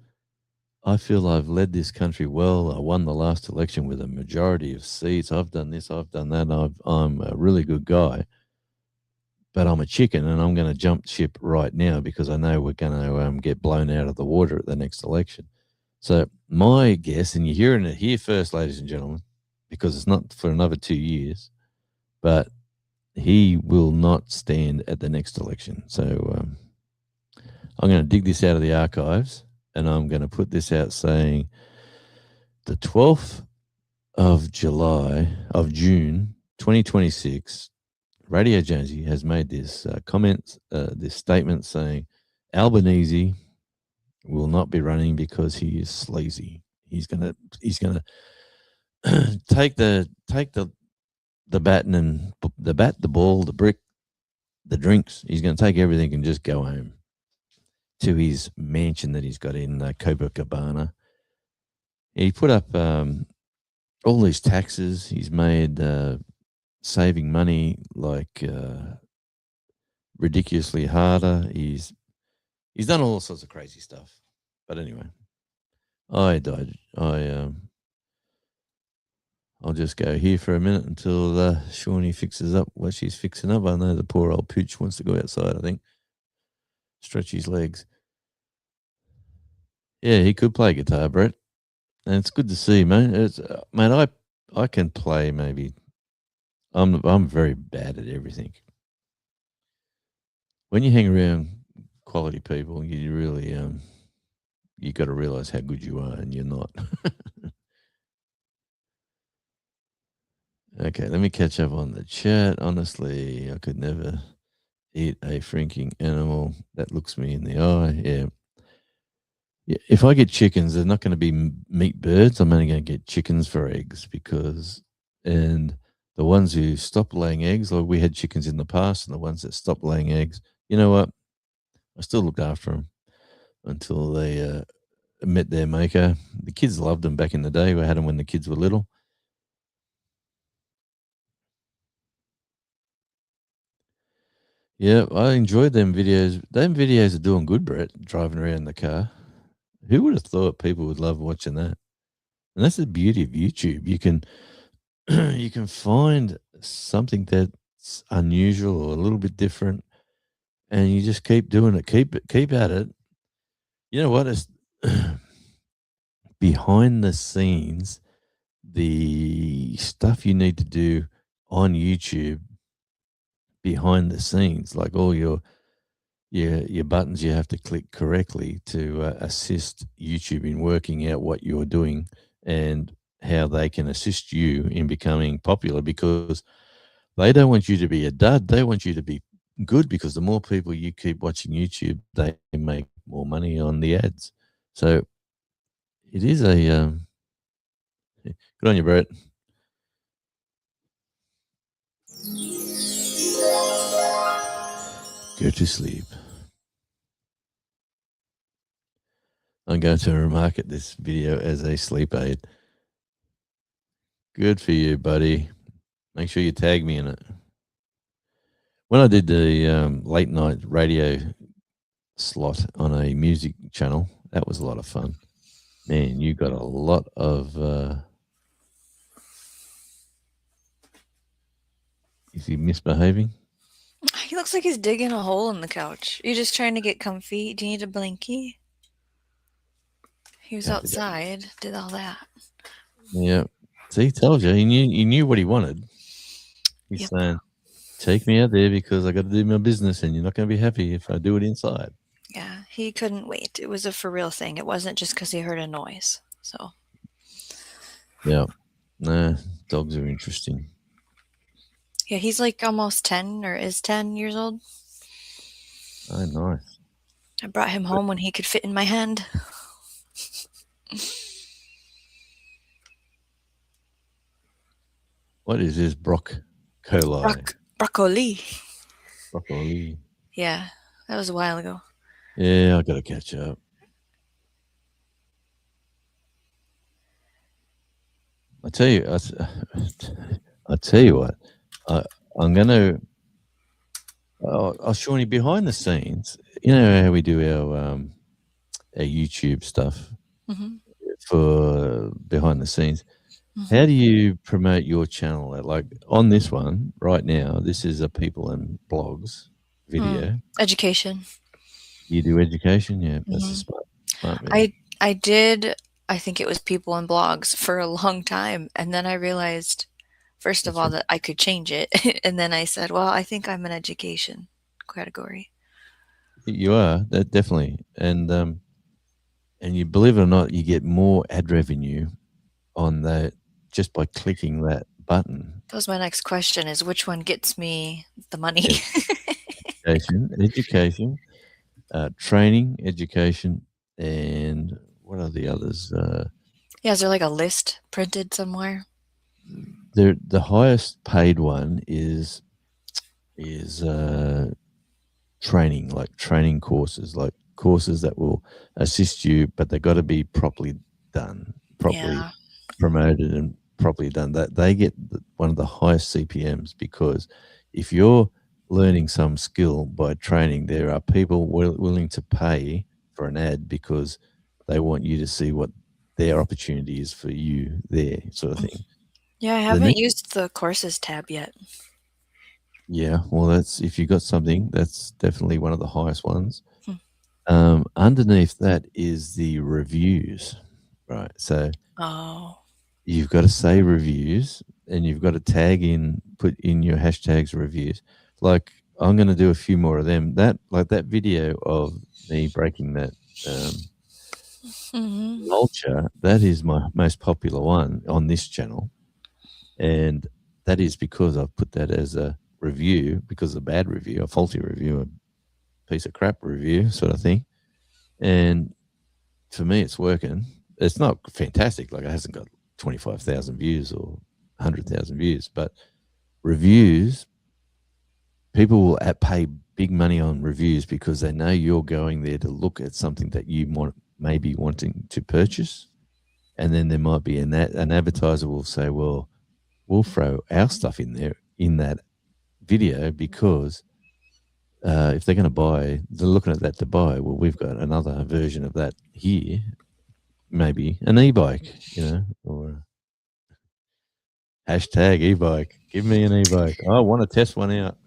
I feel I've led this country well. I won the last election with a majority of seats. I've done this, I've done that. I'm a really good guy, but I'm a chicken and I'm going to jump ship right now because I know we're going to get blown out of the water at the next election." So, my guess, and you're hearing it here first, ladies and gentlemen, because it's not for another 2 years, but he will not stand at the next election. So, I'm going to dig this out of the archives and I'm going to put this out saying the 12th of June 2026, Radio Jonesy has made this this statement saying Albanese will not be running because he is sleazy. He's gonna take the baton and the bat, the ball, the brick, the drinks. He's going to take everything and just go home to his mansion that he's got in Copacabana. He put up all these taxes. He's made saving money like ridiculously harder. He's done all sorts of crazy stuff. But anyway, I died. I'll just go here for a minute until Shawnee fixes up what she's fixing up. I know the poor old pooch wants to go outside, I think. Stretch his legs. Yeah, he could play guitar, Brett. And it's good to see, mate. Mate, I can play maybe. I'm very bad at everything. When you hang around quality people, you really you got to realize how good you are, and you're not. Okay, let me catch up on the chat. Honestly, I could never eat a shrinking animal that looks me in the eye. Yeah. Yeah, if I get chickens, they're not going to be meat birds. I'm only going to get chickens for eggs and the ones who stop laying eggs, like we had chickens in the past, and the ones that stopped laying eggs, you know what? I still looked after them until they met their maker. The kids loved them back in the day. We had them when the kids were little. Yeah, I enjoyed them videos. Them videos are doing good, Brett, driving around in the car. Who would have thought people would love watching that? And that's the beauty of YouTube. You can find something that's unusual or a little bit different, and you just keep doing it. Keep at it. You know what? It's behind the scenes, the stuff you need to do on YouTube behind the scenes, like all your buttons you have to click correctly to assist YouTube in working out what you're doing and how they can assist you in becoming popular because they don't want you to be a dud. They want you to be good because the more people you keep watching YouTube, they make more money on the ads. So it is a, good on you, Brett. Go to sleep. I'm going to market this video as a sleep aid. Good for you, buddy. Make sure you tag me in it. When I did the late night radio slot on a music channel, that was a lot of fun. Man, you got a lot of. Is he misbehaving?
He looks like he's digging a hole in the couch. You just trying to get comfy? Do you need a blankie? He was
Can't be that.
outside, did all that.
Yeah. See, tells you he knew what he wanted. He's
Yep.
saying, "Take me out there because I got to do my business, and you're not going to be happy if I do it inside."
Yeah, he couldn't wait. It was a for real thing. It wasn't just because he heard a noise. So,
Yeah. Nah, dogs are interesting.
yeah, he's like almost 10 or is 10 years old.
Oh, nice.
I brought him home when he could fit in my hand.
What is this broccoli?
Broccoli.
Broccoli.
Yeah, that was a while ago.
Yeah, I got to catch up. I tell you, I tell you what. I, I'm gonna. Oh, Shawnee, behind the scenes, you know how we do our YouTube stuff
Hmm.
for behind the scenes.
Hmm.
How do you promote your channel? Like on this one right now, this is a people and blogs video.
Education.
You do education, yeah. That's a
Hmm.
smart move.
I did. I think it was people and blogs for a long time, and then I realized, first of
That's
all,
right.
that I could change it, and then I said, well, I think I'm an education category.
You are that definitely, and you believe it or not, you get more ad revenue on that just by clicking that button.
That was my next question: is which one gets me the money?
Yeah, education, training, education, and what are the others?
Yeah, is there like a list printed somewhere?
The highest paid one is training, like training courses, like courses that will assist you, but they got to be properly done, properly
Yeah.
promoted, and properly done. That they get one of the highest CPMs because if you're learning some skill by training, there are people willing to pay for an ad because they want you to see what their opportunity is for you there, sort of thing.
Yeah, I
The
haven't
next,
used the courses tab yet.
yeah, well, that's if you got something, that's definitely one of the highest ones.
Hmm.
Underneath that is the reviews, right? So
Oh.
you've got to say reviews and you've got to tag in, put in your hashtags reviews. Like I'm going to do a few more of them. That like that video of me breaking that um,
Hmm.
mulcher, that is my most popular one on this channel, and that is because I've put that as a review because a bad review, a faulty review, a piece of crap review, sort of thing. And for me, it's working. It's not fantastic. Like it hasn't got 25,000 views or 100,000 views, but reviews, people will pay big money on reviews because they know you're going there to look at something that you want, maybe wanting to purchase. And then there might be an advertiser will say, well, we'll throw our stuff in there in that video because if they're going to buy, they're looking at that to buy. Well, we've got another version of that here, maybe an e-bike, or hashtag e-bike. Give me an e-bike. I want to test one out.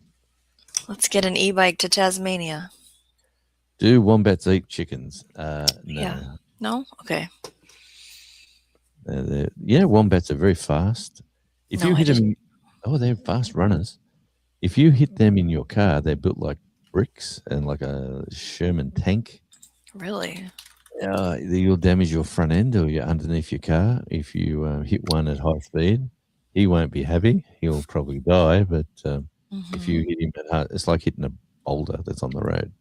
Let's get an e-bike to Tasmania.
Do wombats eat chickens?
Yeah.
No.
No? Okay.
Yeah, wombats are very fast. If
No,
you
I
hit
just.
them, oh, they're fast runners. If you hit them in your car, they're built like bricks and like a Sherman tank.
Really?
You'll damage your front end or you're underneath your car if you hit one at high speed. He won't be happy. He'll probably die. But if you
Hmm.
hit him at hard, it's like hitting a boulder that's on the road.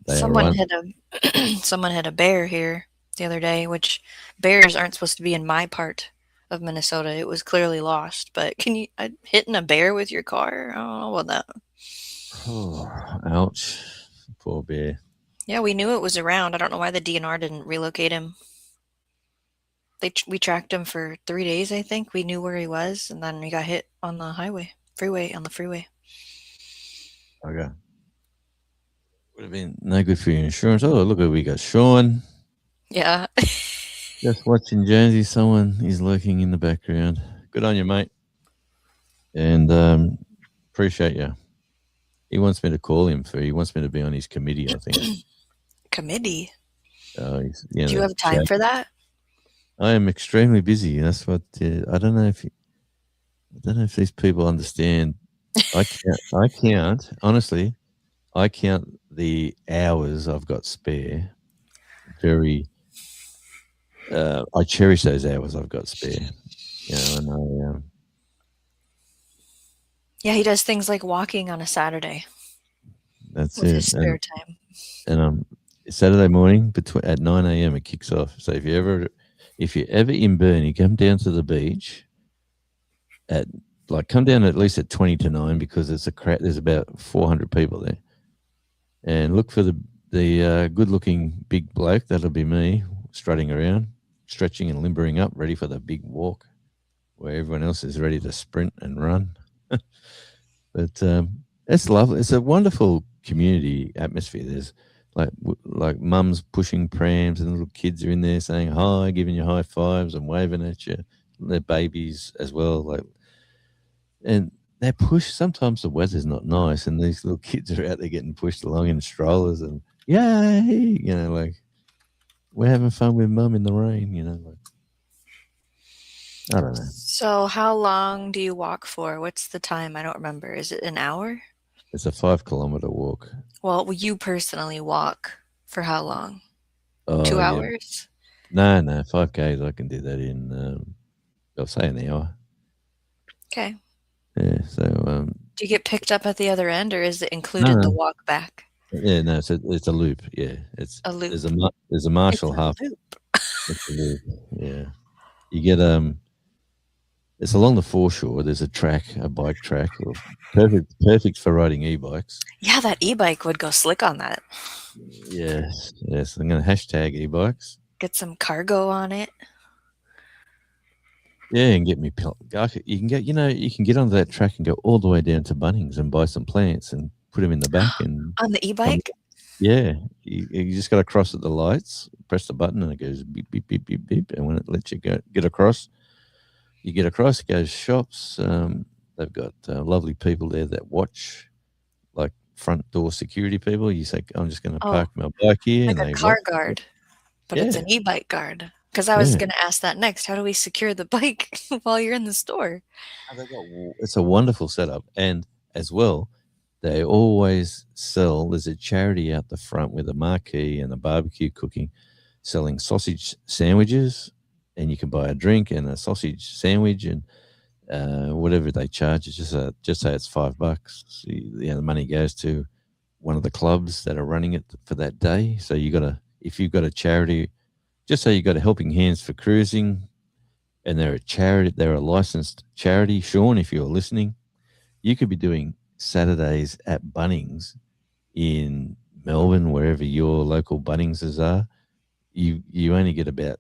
They are
Someone
run.
hit a someone hit a bear here the other day, which bears aren't supposed to be in my part of Minnesota. It was clearly lost, but can you hitting a bear with your car? I don't know about that.
Oh, ouch. Poor bear.
Yeah, we knew it was around. I don't know why the DNR didn't relocate him. We tracked him for 3 days. I think we knew where he was, and then he got hit on the freeway.
Okay. Would have been no good for your insurance. Oh, look, we got Sean.
Yeah.
Just watching Jonesy. Someone is lurking in the background. Good on you, mate. And appreciate you. He wants me to call him he wants me to be on his committee, I think.
Committee.
He's,
Do you have time for that?
I am extremely busy. That's what I don't know if these people understand. I count honestly. I count the hours I've got spare. Very. I cherish those hours I've got spare. You know, and
Yeah, he does things like walking on a Saturday
that's
with his
it.
spare time.
And Saturday morning at 9 a.m. it kicks off. So if you're ever in Burnie, come down to the beach come down at least at 20 to 9 because there's about 400 people there, and look for the good looking big bloke. That'll be me strutting around, stretching and limbering up, ready for the big walk where everyone else is ready to sprint and run. But it's lovely. It's a wonderful community atmosphere. There's like mums pushing prams and little kids are in there saying hi, giving you high fives and waving at you. Their babies as well, and they push. Sometimes the weather's not nice, and these little kids are out there getting pushed along in strollers, and yay, we're having fun with mum in the rain. I don't know.
So, how long do you walk for? What's the time? I don't remember. Is it an hour?
It's a 5 kilometer walk.
Well, you personally walk for how long?
Oh
2
yeah,
hours?
no, 5Ks. I can do that in I'll say an hour.
Okay.
Yeah. So
Do you get picked up at the other end, or is it included the
no,
walk back?
yeah, no. It's a loop. Yeah,
A loop.
there's a
It's
marshal
a
half.
loop.
It's a loop. Yeah, you get It's along the foreshore. There's a bike track, perfect for riding e-bikes.
Yeah, that e-bike would go slick on that.
Yes. I'm going to hashtag e-bikes.
Get some cargo on it.
Yeah, and get me. You can get onto that track and go all the way down to Bunnings and buy some plants and put them in the back and
On the e-bike?
Yeah, you just got to cross at the lights, press the button, and it goes beep beep beep beep beep, and when it lets you get across, you get across. It goes shops. They've got lovely people there that watch, like front door security people. You say, "I'm just going to park my bike here,"
like
and
a
they
car
watch.
guard, but it's an
Yeah,
e-bike guard. Because I was
yeah.
going to ask that next. How do we secure the bike while you're in the store?
It's a wonderful setup, and as well, they always sell. There's a charity out the front with a marquee and a barbecue cooking, selling sausage sandwiches, and you can buy a drink and a sausage sandwich and whatever they charge. It's just say it's $5. So, the money goes to one of the clubs that are running it for that day. So if you've got a charity, just say you've got a Helping Hands for Cruising, and they're a licensed charity. Sean, if you're listening, you could be doing Saturdays at Bunnings in Melbourne, wherever your local Bunningses are. You only get about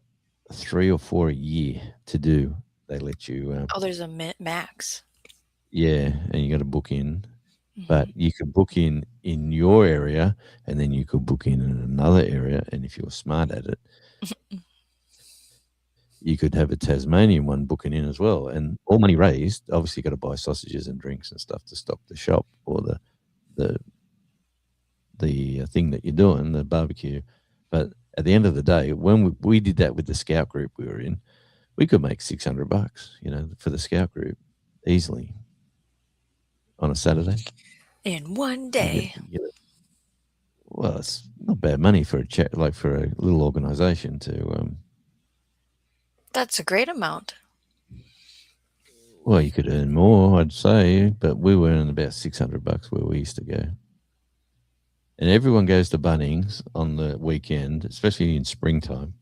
3 or 4 a year to do. They let you.
Oh, there's a max.
Yeah, and you got to book in.
Mm-hmm.
But you could book in your area, and then you could book in another area. And if you're smart at it, you could have a Tasmanian one booking in as well. And all money raised, obviously, you got to buy sausages and drinks and stuff to stock the shop or the thing that you're doing, the barbecue. But at the end of the day, when we did that with the scout group we were in, we could make $600, for the scout group easily on a Saturday.
In one day.
Well, it's not bad money for for a little organization to.
That's a great amount.
Well, you could earn more, I'd say, but we were earning about $600 where we used to go. And everyone goes to Bunnings on the weekend, especially in springtime.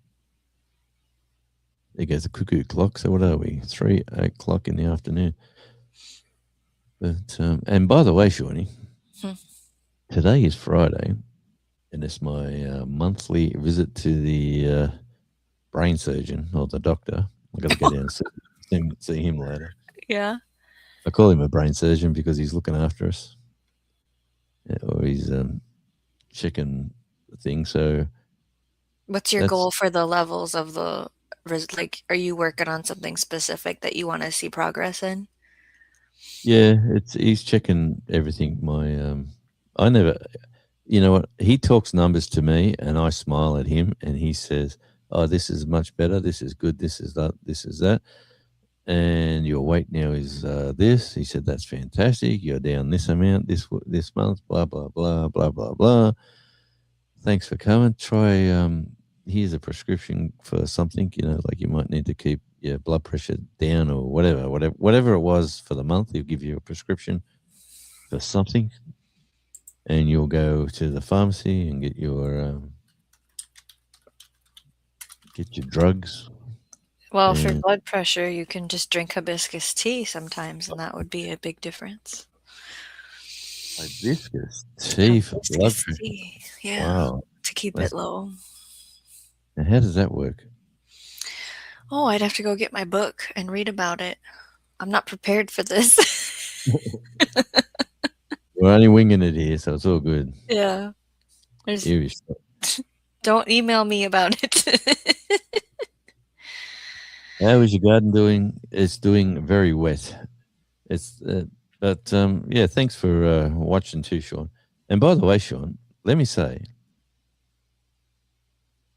There goes the cuckoo clock. So what are we? 3 o'clock in the afternoon. But and by the way, Shawnee,
Hmm.
today is Friday, and it's my monthly visit to the brain surgeon or the doctor. I got to go down and see him later.
Yeah.
I call him a brain surgeon because he's looking after us, or he's checking things. So
What's your
that's
goal for the levels of the like, are you working on something specific that you want to see progress in?
yeah. It's he's checking everything. I never, you know what? He talks numbers to me, and I smile at him, and he says, "Oh, this is much better. This is good. This is that. This is that." And your weight now is this. He said, that's fantastic. You're down this amount this month. Blah blah blah blah blah blah. Thanks for coming. Try. Here's a prescription for something. You know, like you might need to keep your blood pressure down or whatever it was for the month. He'll give you a prescription for something, and you'll go to the pharmacy and get your drugs.
Well, for
And
blood pressure, you can just drink hibiscus tea sometimes, and that would be a big difference.
hibiscus tea for blood
Hibiscus
pressure.
tea, yeah,
Wow.
to keep it
That's,
low.
now how does that work?
Oh, I'd have to go get my book and read about it. I'm not prepared for this.
We're only winging it here, so it's all good.
Yeah. There's
Here we start.
Don't email me about it.
How is your garden doing? It's doing very wet. It's, but yeah, thanks for watching too, Sean. And by the way, Sean, let me say,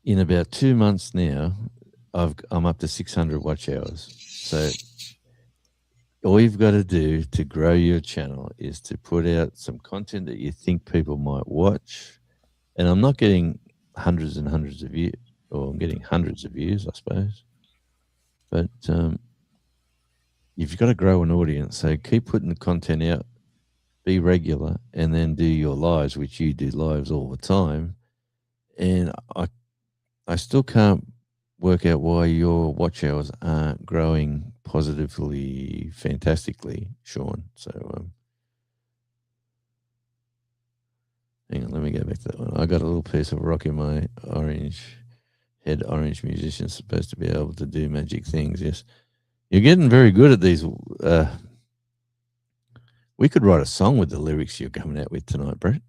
in about 2 months now, I'm up to 600 watch hours. So all you've got to do to grow your channel is to put out some content that you think people might watch. And I'm not getting hundreds and hundreds of views, or I'm getting hundreds of views, I suppose. But you've got to grow an audience. So keep putting the content out, be regular, and then do your lives, which you do lives all the time. And I still can't work out why your watch hours aren't growing positively, fantastically, Sean. So hang on, let me go back to that one. I got a little piece of rock in my orange head. Orange musician's supposed to be able to do magic things. Yes, you're getting very good at these. We could write a song with the lyrics you're coming out with tonight, Brett.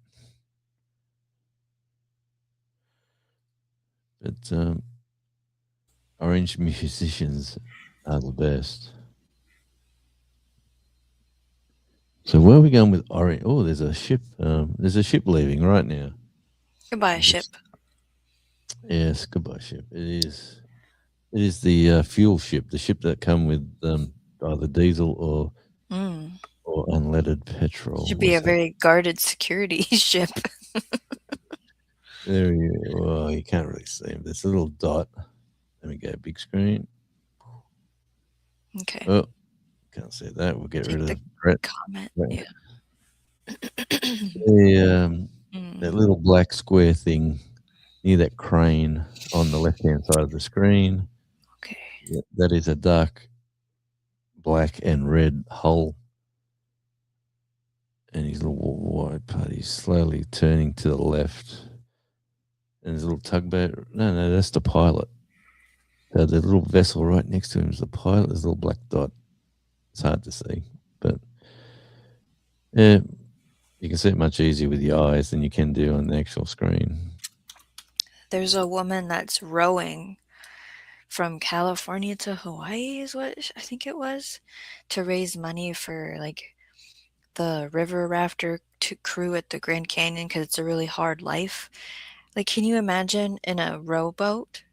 But orange musicians are the best. So where are we going with orange? Oh, there's a ship. There's a ship leaving right now.
Goodbye, ship.
Yes, goodbye ship. It is. It is the fuel ship, the ship that come with either diesel
Mm.
or unleaded petrol.
Should be a
What's that?
very guarded security ship.
There you. Well, you can't really see him. There's a little dot. Let me go big screen.
Okay.
Oh, can't see that. We'll get
Take
rid
the
of Brett.
comment.
Brett.
Yeah.
That little black square thing near that crane on the left-hand side of the screen.
Okay.
That is a dark black and red hull. And his little white part, he's slowly turning to the left. And his little tugboat. No, that's the pilot. So the little vessel right next to him is the pilot. There's a little black dot. It's hard to see. But yeah, you can see it much easier with your eyes than you can do on the actual screen.
There's a woman that's rowing from California to Hawaii, is what I think it was, to raise money for like the river rafter crew at the Grand Canyon because it's a really hard life. Like, can you imagine in a rowboat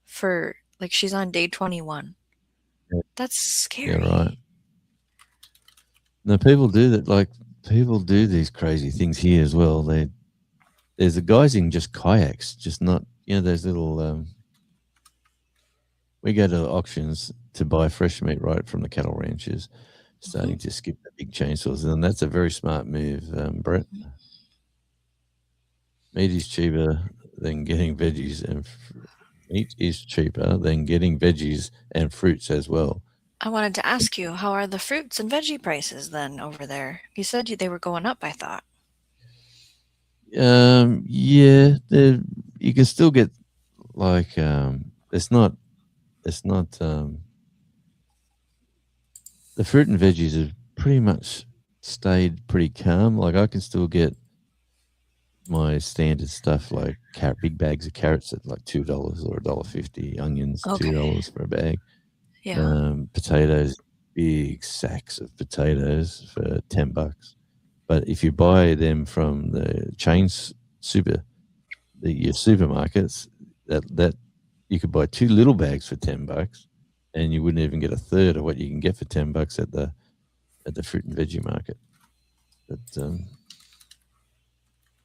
for like she's on day 21?
Yeah.
That's
Yeah,
scary.
right. No, people do that. Like people do these crazy things here as well. There's the guys in just kayaks, just not those little. We go to auctions to buy fresh meat right from the cattle ranches, starting to skip the big chainsaws, and that's a very smart move, Brett. Meat is cheaper than getting veggies, and Meat is cheaper than getting veggies and fruits as well.
I wanted to ask you, how are the fruits and veggie prices then over there? You said they were going up, I thought.
Yeah, you can still get like it's not the fruit and veggies have pretty much stayed pretty calm. Like I can still get my standard stuff like big bags of carrots at like $2 or $1.50, onions
Okay.
$2 for a bag,
Yeah.
potatoes, big sacks of potatoes for $10. But if you buy them from the chains your supermarkets, that you could buy two little bags for $10, and you wouldn't even get a third of what you can get for $10 at the fruit and veggie market. But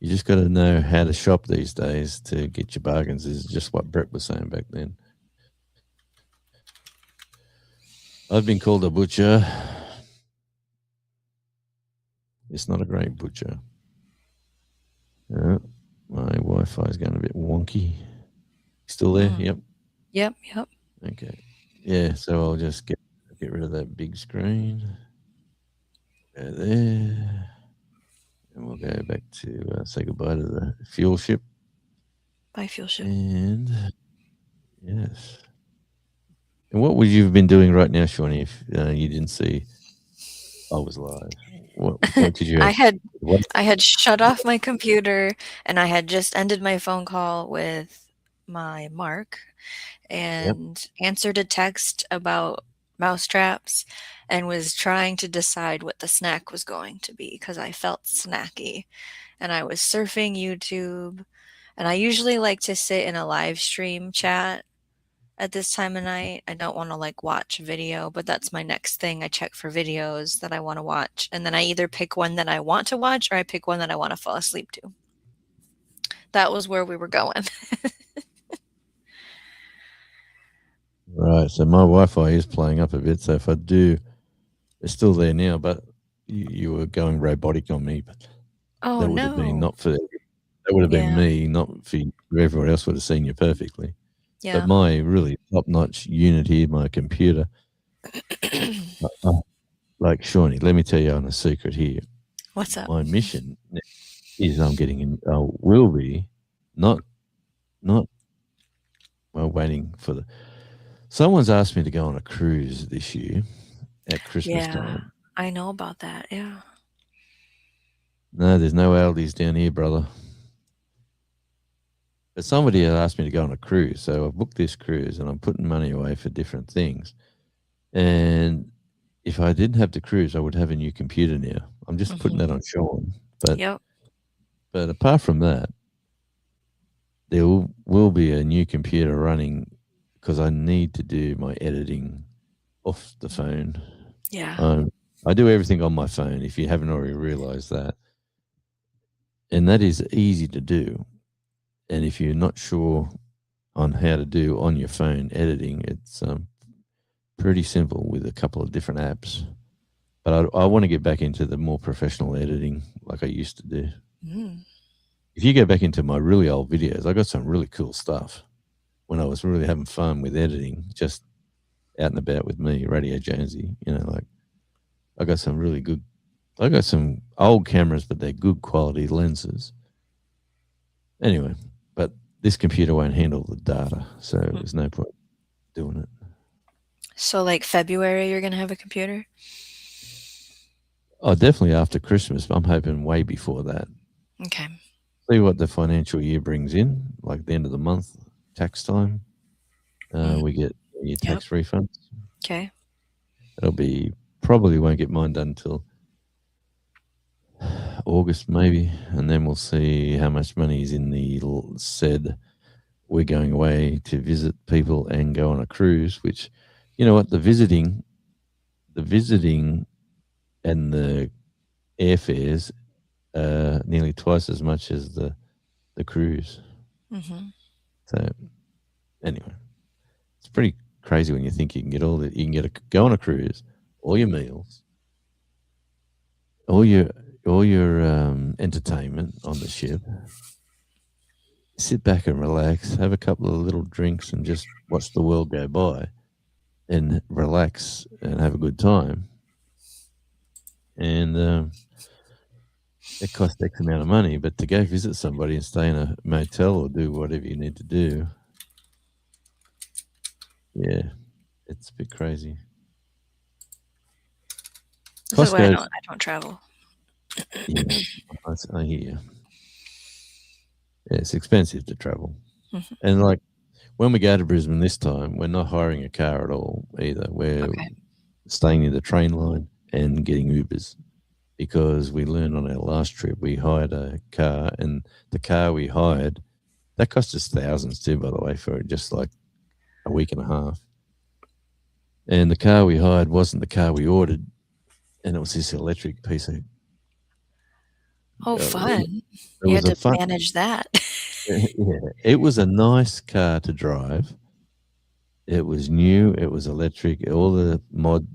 you just got to know how to shop these days to get your bargains. Is just what Brett was saying back then. I've been called a butcher. It's not a great butcher. My Wi-Fi is going a bit wonky. Still there?
Mm.
Yep.
Yep, yep.
Okay. Yeah. So I'll just get rid of that big screen. Go there, and we'll go back to say goodbye to the fuel ship.
By fuel ship.
And yes. And what would you have been doing right now, Shawnee, if you didn't see I was live? What did you
I
have?
had
What?
I had shut off my computer and I had just ended my phone call with my Mark
Yep.
and answered a text about mousetraps and was trying to decide what the snack was going to be because I felt snacky. And I was surfing YouTube, and I usually like to sit in a live stream chat at this time of night. I don't want to like watch video, but that's my next thing. I check for videos that I want to watch, and then I either pick one that I want to watch or I pick one that I want to fall asleep to. That was where we were going.
Right. So my Wi-Fi is playing up a bit. So if I do, it's still there now. But you were going robotic on me. But
Oh
that would have been
no.
not for that would have been
Yeah.
me, not for you. Everyone else would have seen you perfectly. But
Yeah.
my really top-notch unit here, my computer, like Shawnee, let me tell you on a secret here.
What's up?
My mission is I'm getting in. Will be not not well waiting for the. Someone's asked me to go on a cruise this year at Christmas
Yeah.
time.
I know about that. Yeah.
No, there's no Aldi's down here, brother. But somebody had asked me to go on a cruise, so I've booked this cruise and I'm putting money away for different things. And if I didn't have the cruise, I would have a new computer now. I'm just putting that
Mhm.
on Sean. But
Yep.
apart from that, there will be a new computer running because I need to do my editing off the phone.
Yeah.
I do everything on my phone, if you haven't already realized that. And that is easy to do. And if you're not sure on how to do on your phone editing, it's pretty simple with a couple of different apps. But I want to get back into the more professional editing like I used to do.
Mm.
If you go back into my really old videos, I got some really cool stuff when I was really having fun with editing, just out and about with me, Radio Jonesy. Like I got some really good. I got some old cameras, but they're good quality lenses. Anyway, but this computer won't handle the data, so
Mm.
there's no point doing it.
So like February you're gonna have a computer?
Oh, definitely after Christmas. But I'm hoping way before that.
Okay.
See what the financial year brings in, like the end of the month, tax time.
Mm.
We get your
Yep.
tax refunds.
Okay.
It'll be probably won't get mine done until August maybe, and then we'll see how much money is in the said. We're going away to visit people and go on a cruise. Which, you know what, the visiting, and the airfares are nearly twice as much as the cruise.
Mhm.
So anyway, it's pretty crazy when you think you can get all that. You can go on a cruise, all your meals, all your entertainment on the ship, sit back and relax, have a couple of little drinks, and just watch the world go by and relax and have a good time. And it costs X amount of money, but to go visit somebody and stay in a motel or do whatever you need to do, yeah, it's a bit crazy.
This is why
Costco's,
I don't travel.
yeah, I hear you. Yeah, it's expensive to travel.
Mhm.
And like when we go to Brisbane this time, we're not hiring a car at all either. We're
Okay.
staying near the train line and getting Ubers because we learned on our last trip we hired a car, and the car we hired that cost us thousands too, by the way, for just like a week and a half. And the car we hired wasn't the car we ordered, and it was this electric piece of.
Oh,
It
fun. You
was
had
a
to
fun.
manage that.
Yeah, it was a nice car to drive. It was new. It was electric. All the mod,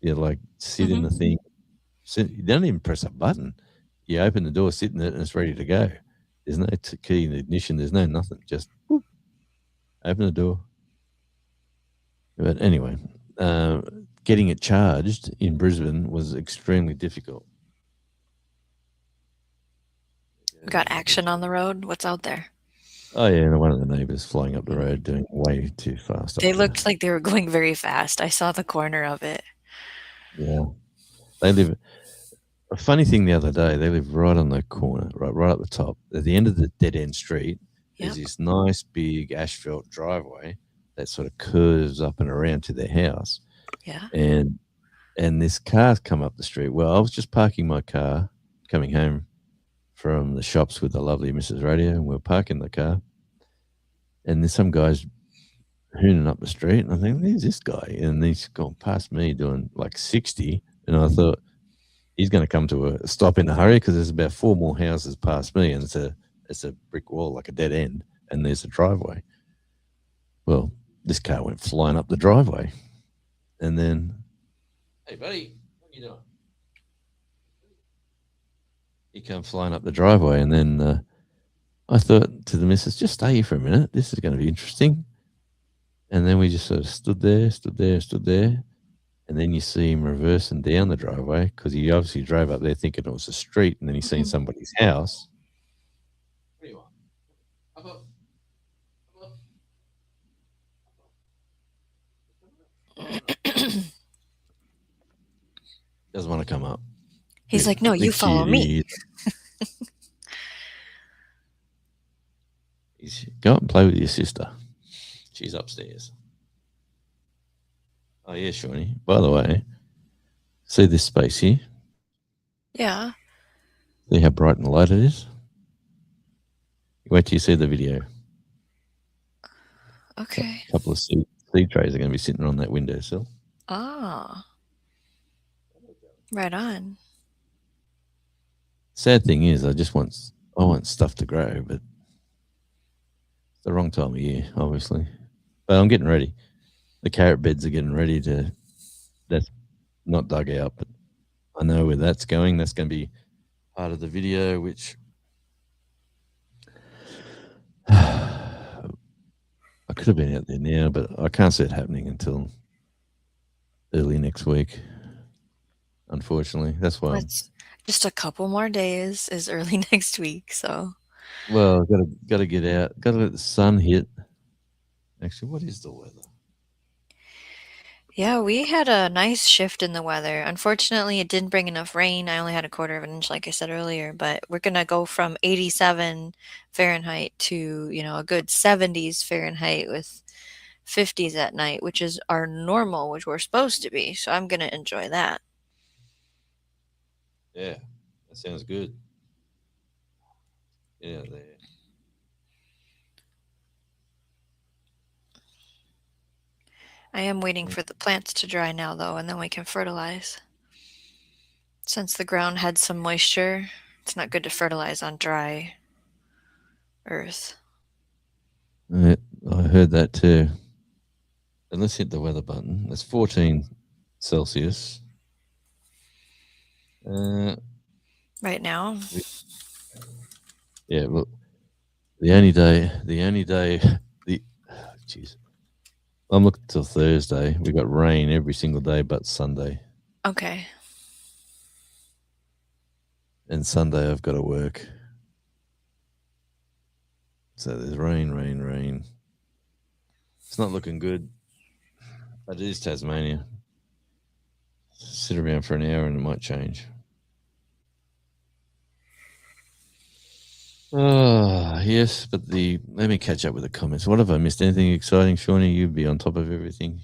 you like sit in
Mhm.
the thing. Sit, you don't even press a button. You open the door, sit in it, and it's ready to go. There's no key in the ignition. There's no nothing. Just whoop, open the door. But anyway, uh, getting it charged in Brisbane was extremely difficult.
Got action on the road. What's out there?
Oh yeah, and one of the neighbours flying up the road doing way too fast up
They
there.
looked like they were going very fast. I saw the corner of it.
Yeah, they live. A funny thing the other day, they live right on the corner, right at the top. At the end of the dead end street, there's
Yep.
this nice big asphalt driveway that sort of curves up and around to their house.
Yeah.
And this car's come up the street. Well, I was just parking my car coming home from the shops with the lovely Mrs. Radio, and we are parking the car, and there's some guys hooning up the street, and I think, "Who's this guy?" And he's gone past me doing like 60, and I thought he's going to come to a stop in a hurry because there's about four more houses past me, and it's a brick wall like a dead end, and there's a driveway. Well, this car went flying up the driveway, and then, "Hey, buddy, what are you doing?" He came flying up the driveway, and then I thought to the missus, "Just stay here for a minute. This is going to be interesting." And then we just sort of stood there, stood there, stood there. And then you see him reversing down the driveway because he obviously drove up there thinking it was a street, and then he's seen
Mhm.
somebody's house. What do you want? Up, up, up, doesn't want to come up.
He's like, "No, you
Big
follow me."
kitty. Go up and play with your sister. She's upstairs. Oh, yeah, Shawnee. By the way, see this space here?
Yeah.
See how bright and light it is? Wait till you see the video.
Okay.
A couple of seed trays are going to be sitting on that windowsill.
Ah, right on.
Sad thing is, I want stuff to grow, but it's the wrong time of year, obviously. But I'm getting ready. The carrot beds are getting ready to. That's not dug out, but I know where that's going. That's going to be part of the video, which I could have been out there now, but I can't see it happening until early next week. Unfortunately, that's why I'm.
Let's just a couple more days is early next week, so
Well, got to get out. Got to let the sun hit. Actually, what is the weather?
yeah, we had a nice shift in the weather. Unfortunately, it didn't bring enough rain. I only had a quarter of an inch, like I said earlier, but we're gonna go from 87 Fahrenheit to, a good 70s Fahrenheit with 50s at night, which is our normal, which we're supposed to be. So I'm gonna enjoy that.
Yeah, that sounds good. Yeah, there.
I am waiting for the plants to dry now, though, and then we can fertilize. Since the ground had some moisture, it's not good to fertilize on dry earth.
Yeah, I heard that too. And let's hit the weather button. It's 14 Celsius. Uh,
Right now,
yeah, look, the only day, the jeez, I'm looking till Thursday. We got rain every single day but Sunday,
Okay.
and Sunday I've got to work. So there's rain, rain, rain. It's not looking good. But it is Tasmania. Sit around for an hour and it might change. Oh, yes, but let me catch up with the comments. What have I missed? Anything exciting, Shawnee? You'd be on top of everything.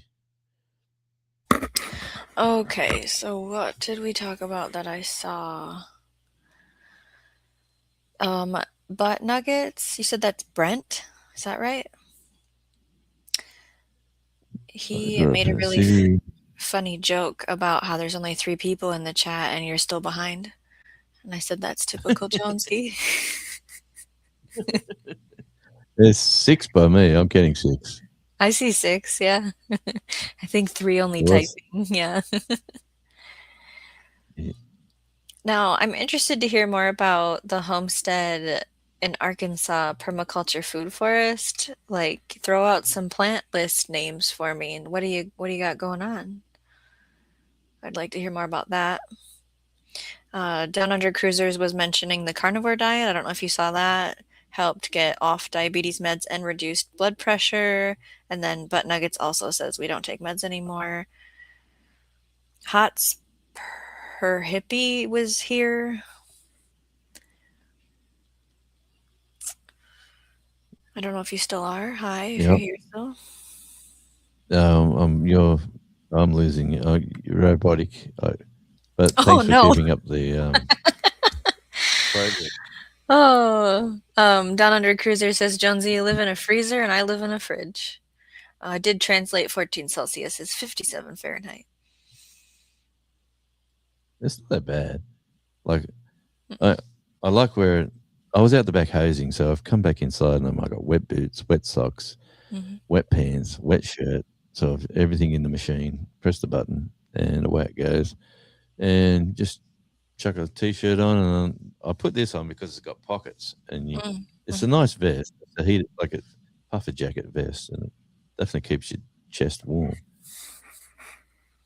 Okay, so what did we talk about that I saw? Butt nuggets. You said that's Brent. Is that right? He made a really
City.
funny joke about how there's only 3 people in the chat and you're still behind. And I said that's typical Jonesy.
There's 6 by me. I'm getting 6.
I see 6, yeah. I think 3 only
What's
typing, yeah.
yeah,
Now, I'm interested to hear more about the homestead in Arkansas permaculture food forest. Like, throw out some plant list names for me, and what do you got going on? I'd like to hear more about that. Down Under Cruisers was mentioning the carnivore diet. I don't know if you saw that. Helped get off diabetes meds and reduced blood pressure. And then Butt Nuggets also says we don't take meds anymore. Hots Per Hippie was here. I don't know if you still are. Hi, if you're
yep.
here still.
You're. I'm losing. You're robotic. But
Oh
thanks for
no.
keeping up the progress.
Oh, Down Under Cruiser says Jonesy, you live in a freezer and I live in a fridge. I did translate 14 Celsius is 57 Fahrenheit.
It's not that bad. Like
Mm-mm.
I, I like where I was out the back hosing, so I've come back inside and I got wet boots, wet socks,
Mhm.
wet pants, wet shirt. So I've everything in the machine. Press the button, and away it goes. And just chuck a t-shirt on, and I put this on because it's got pockets, and
Mm,
it's a
mhm.
nice vest. It's a heated, like a puffer jacket vest, and it definitely keeps your chest warm.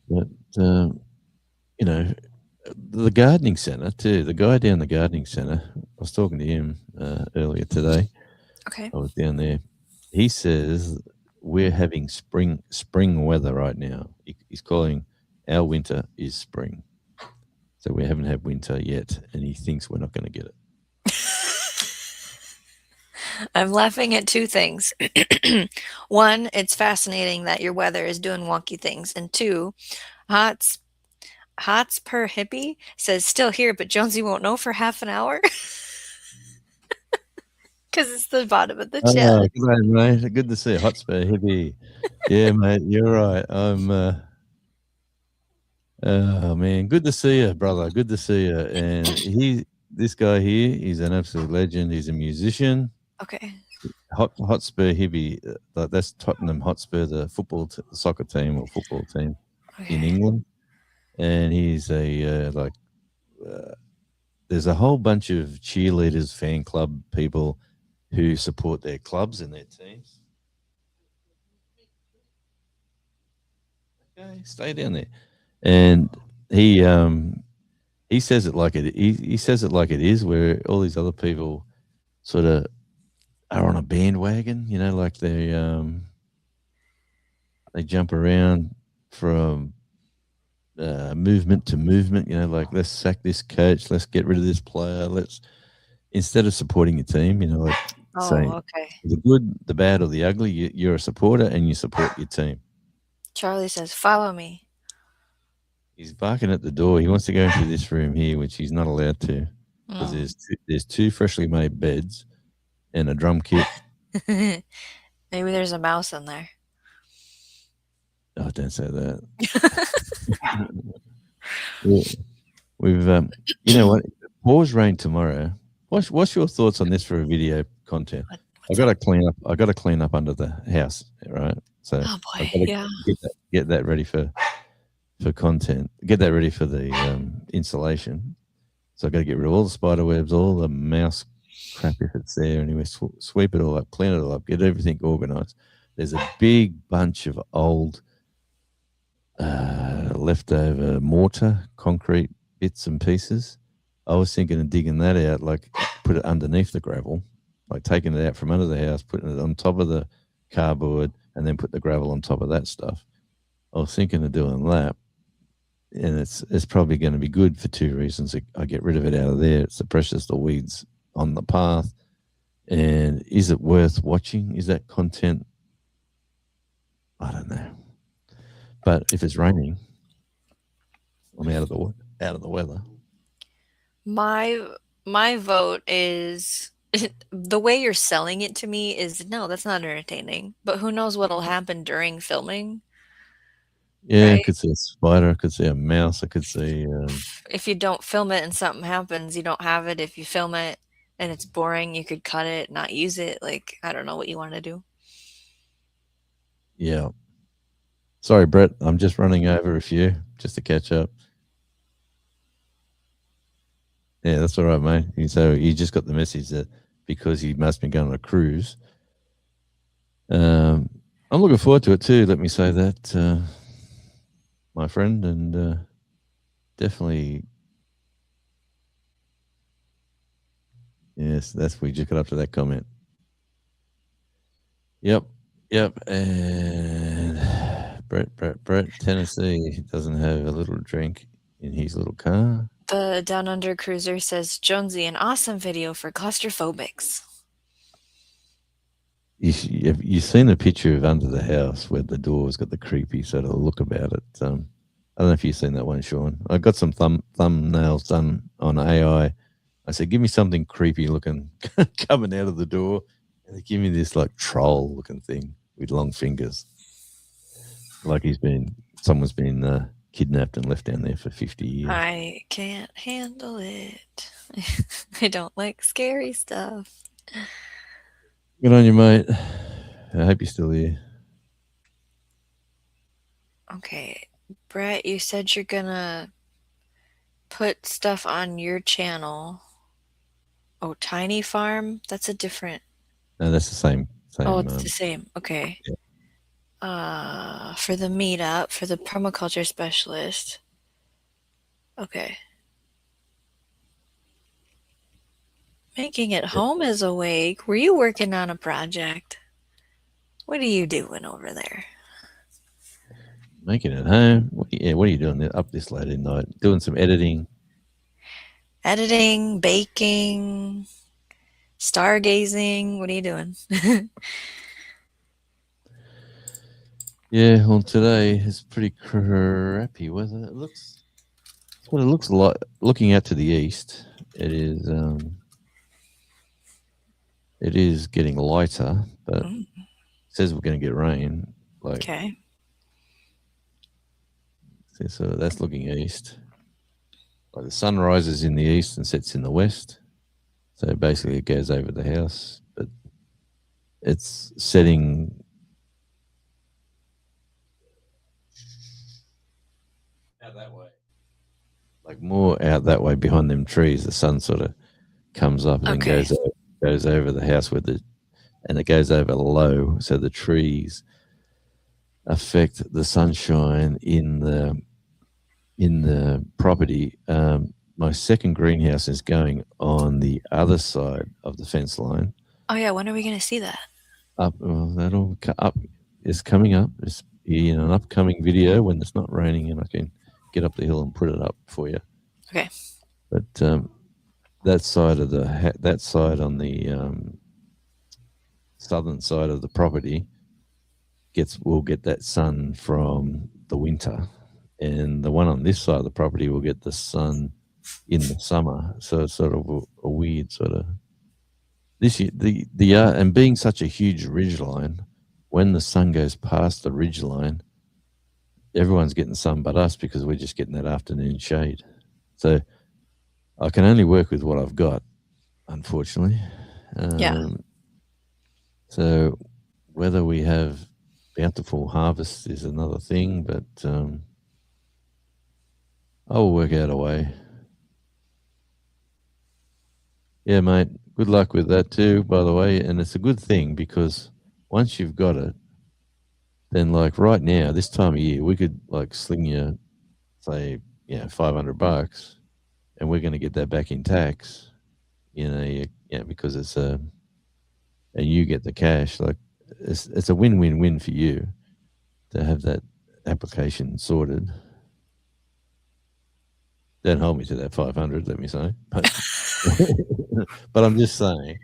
But you know, the gardening centre too. The guy down the gardening centre, I was talking to him earlier today.
Okay.
I was down there. He says we're having spring weather right now. He's calling our winter is spring. So we haven't had winter yet, and he thinks we're not going to get it.
I'm laughing at 2 things. 1, it's fascinating that your weather is doing wonky things, and 2, Hots Hots Per Hippie says still here, but Jonesy won't know for half an hour because it's the bottom of the chat.
Oh, good day, mate. Good to see you. Hotspur hippie. Yeah, mate. You're right. Oh man, good to see you, brother. Good to see you. And this guy here, he's an absolute legend. He's a musician.
Okay.
Hotspur hippie. That's Tottenham Hotspur, the soccer team or football team in
Okay.
England. And he's a uh, there's a whole bunch of cheerleaders, fan club people who support their clubs and their teams. Okay, stay down there. And he says it like he says it like it is, where all these other people sort of are on a bandwagon, like they jump around from movement to movement, like let's sack this coach, let's get rid of this player, let's instead of supporting your team, like
Oh,
saying
okay.
the good, the bad, or the ugly, you're a supporter and you support your team.
Charlie says, "Follow me."
He's barking at the door. He wants to go into this room here, which he's not allowed to because
Oh.
there's two freshly made beds and a drum kit.
Maybe there's a mouse in there.
Oh, don't say that. Yeah, we've, you know what? Pours rain tomorrow. What's your thoughts on this for a video content? I
What's
got
up?
to clean up. I got to clean up under the house, right? So
Oh
I
boy,
got to
yeah.
get that ready for content. Get that ready for the installation. So I got to get rid of all the spider webs, all the mouse crap if it's there. Anyway, sweep it all up, clean it all up, get everything organized. There's a big bunch of old leftover mortar, concrete bits and pieces. I was thinking of digging that out, like put it underneath the gravel, like taking it out from under the house, putting it on top of the cardboard, and then put the gravel on top of that stuff. I was thinking of doing that, and it's probably going to be good for two reasons. I get rid of it out of there. It suppresses the weeds on the path. And is it worth watching? Is that content? I don't know. But if it's raining, I'm out of the weather.
My vote is the way you're selling it to me is no, that's not entertaining. But who knows what'll happen during filming,
Yeah, I
right?
could see a spider. I could see a mouse. I could see.
If you don't film it and something happens, you don't have it. If you film it and it's boring, you could cut it, not use it. Like, I don't know what you want to do.
Yeah. Sorry, Brett. I'm just running over a few just to catch up. Yeah, that's all right, mate. So you just got the message that because he must be going on a cruise. I'm looking forward to it too. Let me say that, my friend, and definitely. Yes, that's we just got up to that comment. Yep, yep, and Brett, Tennessee doesn't have a little drink in his little car.
The Down Under Cruiser says, Jonesy, an awesome video for claustrophobics.
Have you seen a picture of under the house where the door's got the creepy sort of look about it? I don't know if you've seen that one, Sean. I got some thumbnails done on AI. I said, give me something creepy looking coming out of the door. And they give me this like troll looking thing with long fingers. Like someone's been kidnapped and left down there for 50 years.
I can't handle it. I don't like scary stuff.
Good on you, mate. I hope you're still here.
Okay, Brett, you said you're gonna put stuff on your channel. Oh, Tiny Farm? That's a different.
No, that's the same.
Oh, it's the same. Okay.
Yeah.
For the meetup, for the permaculture specialist. Okay. Making it home is awake. Were you working on a project? What are you doing over there?
Making it home. What are you doing up this late at night? Doing some editing.
Editing, baking, stargazing. What are you doing?
Yeah, well, today is pretty crappy weather. It looks like. Looking out to the east, it is getting lighter, but it says we're going to get rain. Like,
okay.
so that's looking east. Like the sun rises in the east and sets in the west. So basically, it goes over the house, but it's setting out that way, like more out that way behind them trees. The sun sort of comes up and
Okay.
then goes over the house and it goes over low, so the trees affect the sunshine in the property. My second greenhouse is going on the other side of the fence line.
Oh yeah, when are we gonna see that?
That'll up. It's coming up. It's in an upcoming video when it's not raining and I can get up the hill and put it up for you.
Okay.
But that side on the southern side of the property will get that sun from the winter, and the one on this side of the property will get the sun in the summer. So it's sort of a weird sort of this year. And being such a huge ridge line, when the sun goes past the ridge line, everyone's getting sun but us because we're just getting that afternoon shade. So I can only work with what I've got, unfortunately.
Yeah.
So whether we have bountiful harvests is another thing, but I'll work out a way. Yeah, mate. Good luck with that too, by the way. And it's a good thing because once you've got it, then like right now, this time of year, we could like sling you, say, $500, and we're going to get that back in tax. Because it's and you get the cash. Like it's a win-win-win for you to have that application sorted. Don't hold me to that 500. Let me say, but but I'm just saying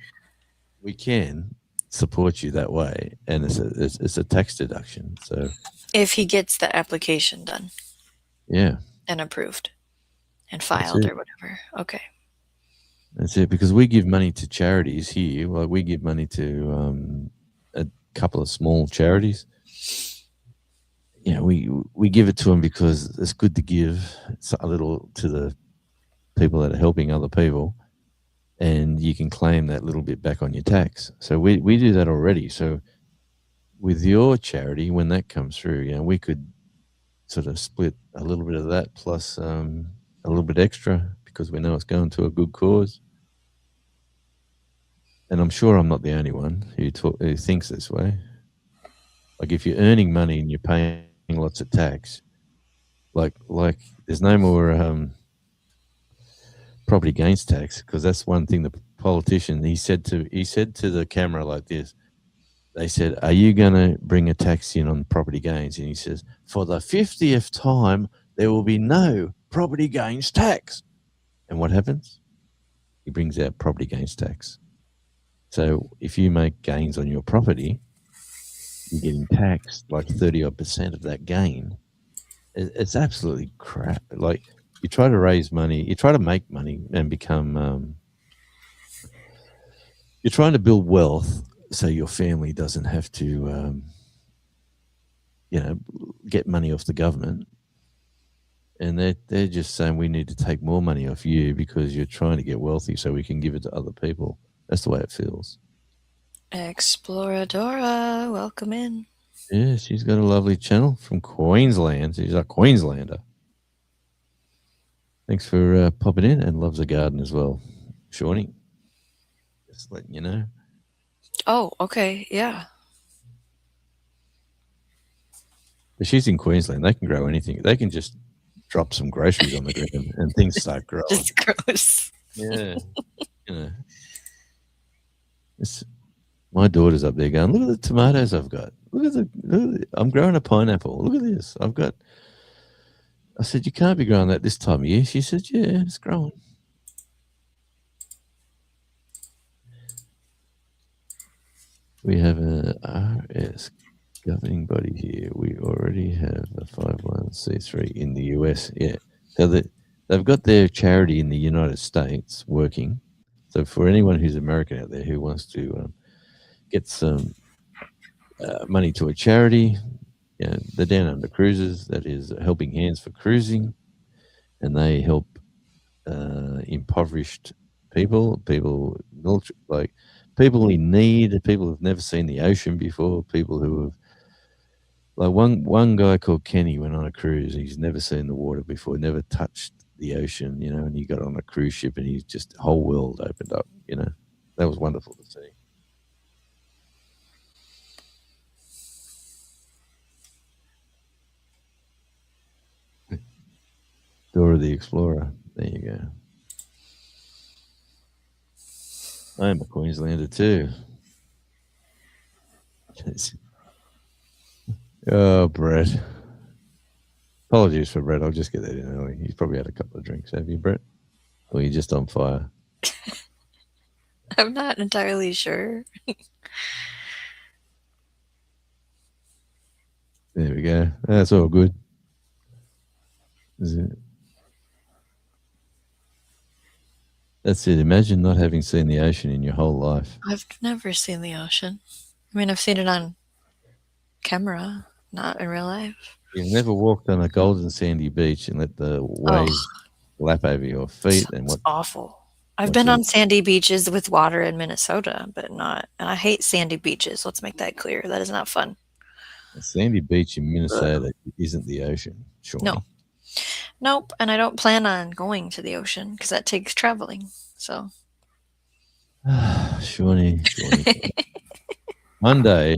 we can support you that way, and it's a tax deduction. So
If he gets the application done
yeah,
and approved and
that's
filed
it.
or whatever. Okay.
That's it. Because we give money to charities here. Well, we give money to a couple of small charities. We give it to them because it's good to give a little to the people that are helping other people, and you can claim that little bit back on your tax. So we do that already. So with your charity, when that comes through, we could sort of split a little bit of that plus a little bit extra because we know it's going to a good cause. And I'm sure I'm not the only one who thinks this way. Like if you're earning money and you're paying lots of tax, like there's no more property gains tax because that's one thing the politician he said to the camera like this. They said, "Are you going to bring a tax in on property gains?" And he says, "For the 50th time, there will be no property gains tax." And what happens? He brings out property gains tax. So if you make gains on your property, you're getting taxed like 30 odd percent of that gain. It's absolutely crap. Like you try to raise money, you try to make money and become, you're trying to build wealth so your family doesn't have to, you know, get money off the government. And they're just saying we need to take more money off you because you're trying to get wealthy so we can give it to other people. That's the way it feels.
Exploradora, welcome in.
Yeah, she's got a lovely channel from Queensland. She's a Queenslander. Thanks for popping in and loves the garden as well. Shawnee, just letting you know.
Oh, okay. Yeah.
But she's in Queensland. They can grow anything. They can just drop some groceries on the ground and things start growing.
Just gross.
Yeah. You know, it's, my daughter's up there going, look at the tomatoes I've got. I'm growing a pineapple. Look at this. I said, you can't be growing that this time of year. She said, yeah, it's growing. We have a RS governing body here. We already have a 501c3 in the US. Yeah. So they've got their charity in the United States working. So for anyone who's American out there who wants to get some money to a charity, the Down Under Cruises, that is Helping Hands for Cruising, and they help impoverished people, like people in need, people who've never seen the ocean before, people who have, like one guy called Kenny went on a cruise. He's never seen the water before, never touched the ocean, and he got on a cruise ship and he's just the whole world opened up. That was wonderful to see. Dora the Explorer. There you go. I am a Queenslander too. Oh, Brett. Apologies for Brett. I'll just get that in early. He's probably had a couple of drinks. Have you, Brett? Or are you just on fire?
I'm not entirely sure.
There we go. That's all good. Is it? That's it. Imagine not having seen the ocean in your whole life.
I've never seen the ocean. I mean, I've seen it on camera, not in real life.
You've never walked on a golden sandy beach and let the waves lap over your feet and
It's
what?
awful. I've
What's
been
it?
on sandy beaches with water in Minnesota, but not. And I hate sandy beaches. Let's make that clear. That is not fun.
A sandy beach in
Ugh.
Minnesota isn't the ocean, Shawnee.
No. Nope. And I don't plan on going to the ocean because that takes traveling. So
Shawnee. Monday,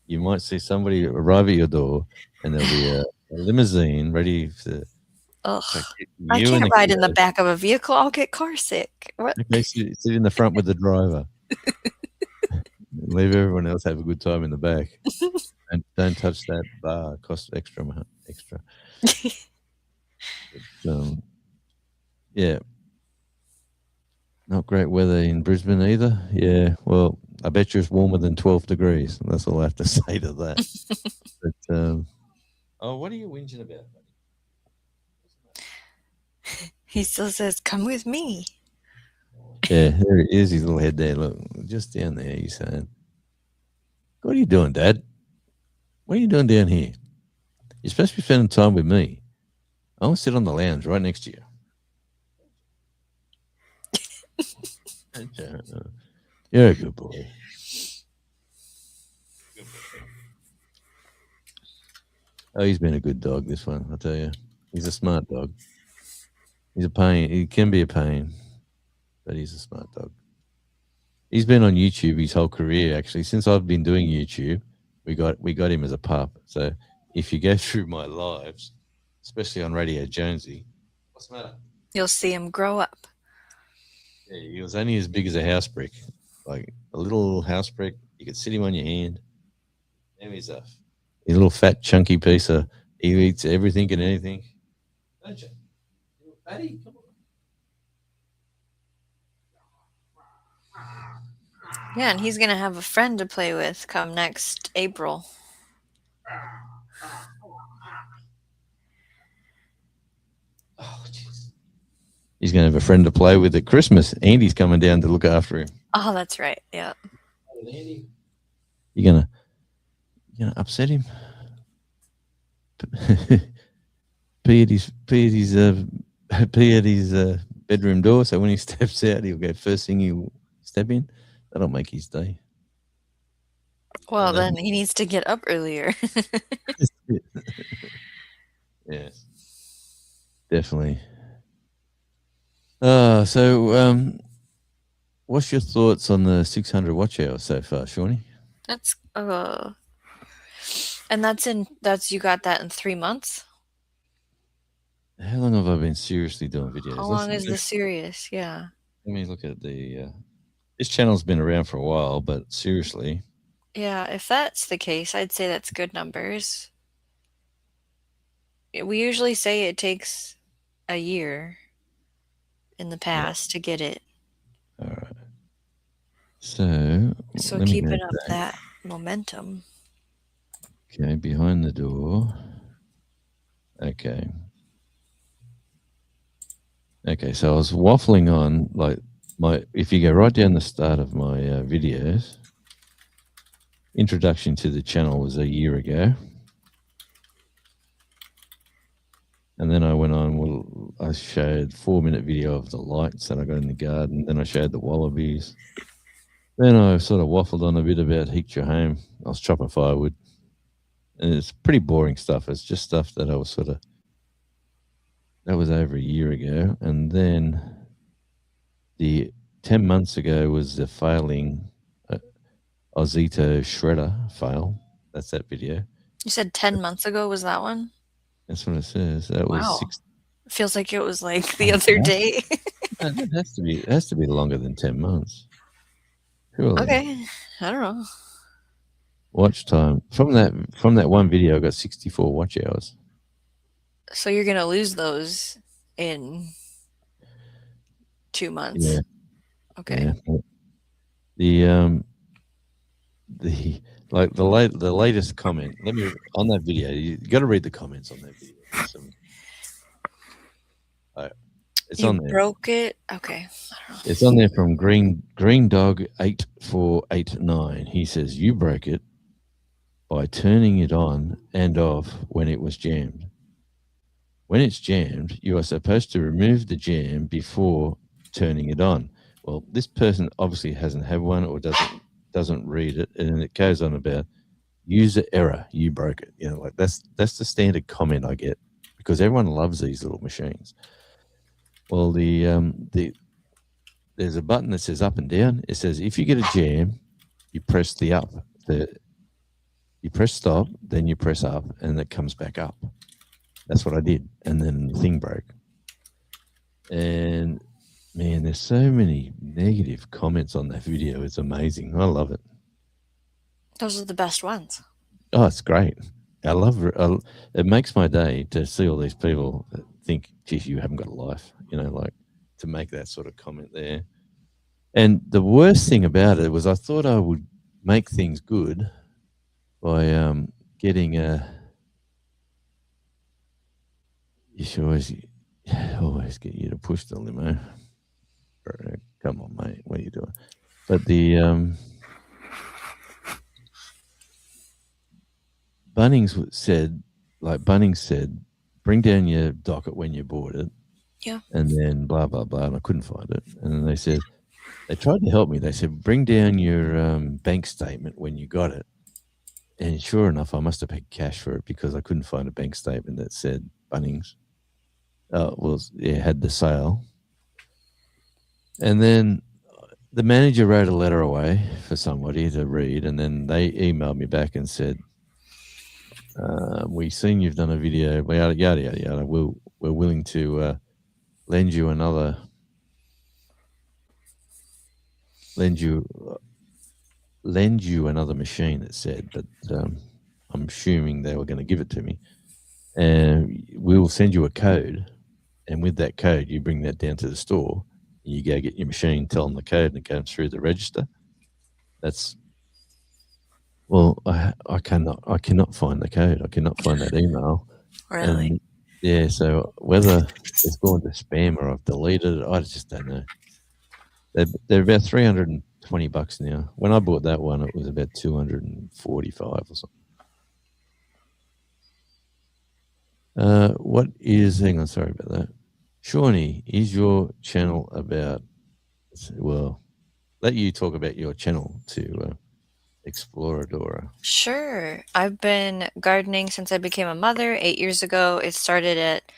you might see somebody arrive at your door, and there'll be a limousine ready to
Ugh.
take
I
you and
can't
the
ride in the
kiddo.
back of a vehicle. I'll get car sick. What?
Okay, sit in the front with the driver. Leave everyone else have a good time in the back, and don't touch that bar. It costs extra, extra. But, yeah, not great weather in Brisbane either. Yeah, well, I bet you it's warmer than 12 degrees. That's all I have to say to that. But oh, what are you whinging about, buddy?
He still says, "Come with me."
Yeah, there he is. His little head there. Look, just down there. He's saying, "What are you doing, Dad? What are you doing down here? You're supposed to be spending time with me. I want to sit on the lounge right next to you." You're a good boy. Oh, he's been a good dog, this one, I'll tell you. He's a smart dog. He's a pain. He can be a pain, but he's a smart dog. He's been on YouTube his whole career, actually. Since I've been doing YouTube, we got him as a pup. So if you go through my lives, especially on Radio Jonesy, what's the matter?
You'll see him grow up.
Yeah, he was only as big as a house brick, like a little house brick. You could sit him on your hand. Now he's a little fat, chunky piece of. He eats everything and anything. Don't you? Little fatty, come on.
Yeah, and he's gonna have a friend to play with come next April.
Oh, jeez. He's going to have a friend to play with at Christmas. Andy's coming down to look after him.
Oh, that's right. Yeah.
Andy, you gonna upset him? Pee at his bedroom door, so when he steps out, he'll go first thing he'll step in. That'll make his day.
Well, then he needs to get up earlier.
Yes, definitely. So what's your thoughts on the 600 watch hours so far, Shawnee?
That's and that's you got that in 3 months?
How long have I been seriously doing videos?
How long is this serious? Yeah.
Let me look at the. This channel's been around for a while, but seriously.
Yeah, if that's the case, I'd say that's good numbers. We usually say it takes a year in the past to get it.
All right. So
Keeping up that momentum.
Okay, behind the door. Okay. Okay, so I was waffling on like if you go right down the start of my videos, introduction to the channel was a year ago. And then I went on, I showed 4-minute video of the lights that I got in the garden. Then I showed the wallabies. Then I sort of waffled on a bit about Heat Your Home. I was chopping firewood. And it's pretty boring stuff. It's just stuff that I was that was over a year ago. And then the 10 months ago was the failing Ozito shredder fail. That's that video.
You said 10 months ago was that one?
That's what it says. That was 6.
It feels like it was like the other day.
It has to be longer than 10 months. Surely.
Okay. I don't know.
Watch time. From that one video I got 64 watch hours.
So you're gonna lose those in 2 months.
Yeah.
Okay.
Yeah. The latest comment. Let me on that video. You got to read the comments on that video. It's
you
on there.
Broke it. Okay.
It's on there from Green Dog 8489. He says you broke it by turning it on and off when it was jammed. When it's jammed, you are supposed to remove the jam before turning it on. Well, this person obviously hasn't had one or doesn't read it, and it goes on about user error. You broke it. You know, like that's the standard comment I get because everyone loves these little machines. Well, the there's a button that says up and down. It says if you get a jam, you press the up. The You press stop, then you press up, and it comes back up. That's what I did, and then the thing broke. And man, there's so many negative comments on that video. It's amazing. I love it.
Those are the best ones.
Oh, it's great. It makes my day to see all these people that think, geez, you haven't got a life, like to make that sort of comment there. And the worst thing about it was I thought I would make things good by getting you should always get you to push the limo. Come on, mate, what are you doing? But the Bunnings said, bring down your docket when you bought it.
Yeah.
And then blah, blah, blah. And I couldn't find it. And then they tried to help me. They said, bring down your bank statement when you got it. And sure enough, I must have paid cash for it because I couldn't find a bank statement that said Bunnings. Had the sale. And then the manager wrote a letter away for somebody to read, and then they emailed me back and said, "We've seen you've done a video, yada yada yada yada. We're willing to lend you another machine." It said, but I'm assuming they were going to give it to me, and we will send you a code, and with that code, you bring that down to the store. You go get your machine, tell them the code, and it goes through the register. I cannot find the code. I cannot find that email.
Really?
And yeah, so whether it's gone to spam or I've deleted it, I just don't know. They're about $320 now. When I bought that one, it was about 245 or something. Hang on, sorry about that. Shawnee, is your channel about, well, let you talk about your channel to Exploradora.
Sure. I've been gardening since I became a mother 8 years ago. It started at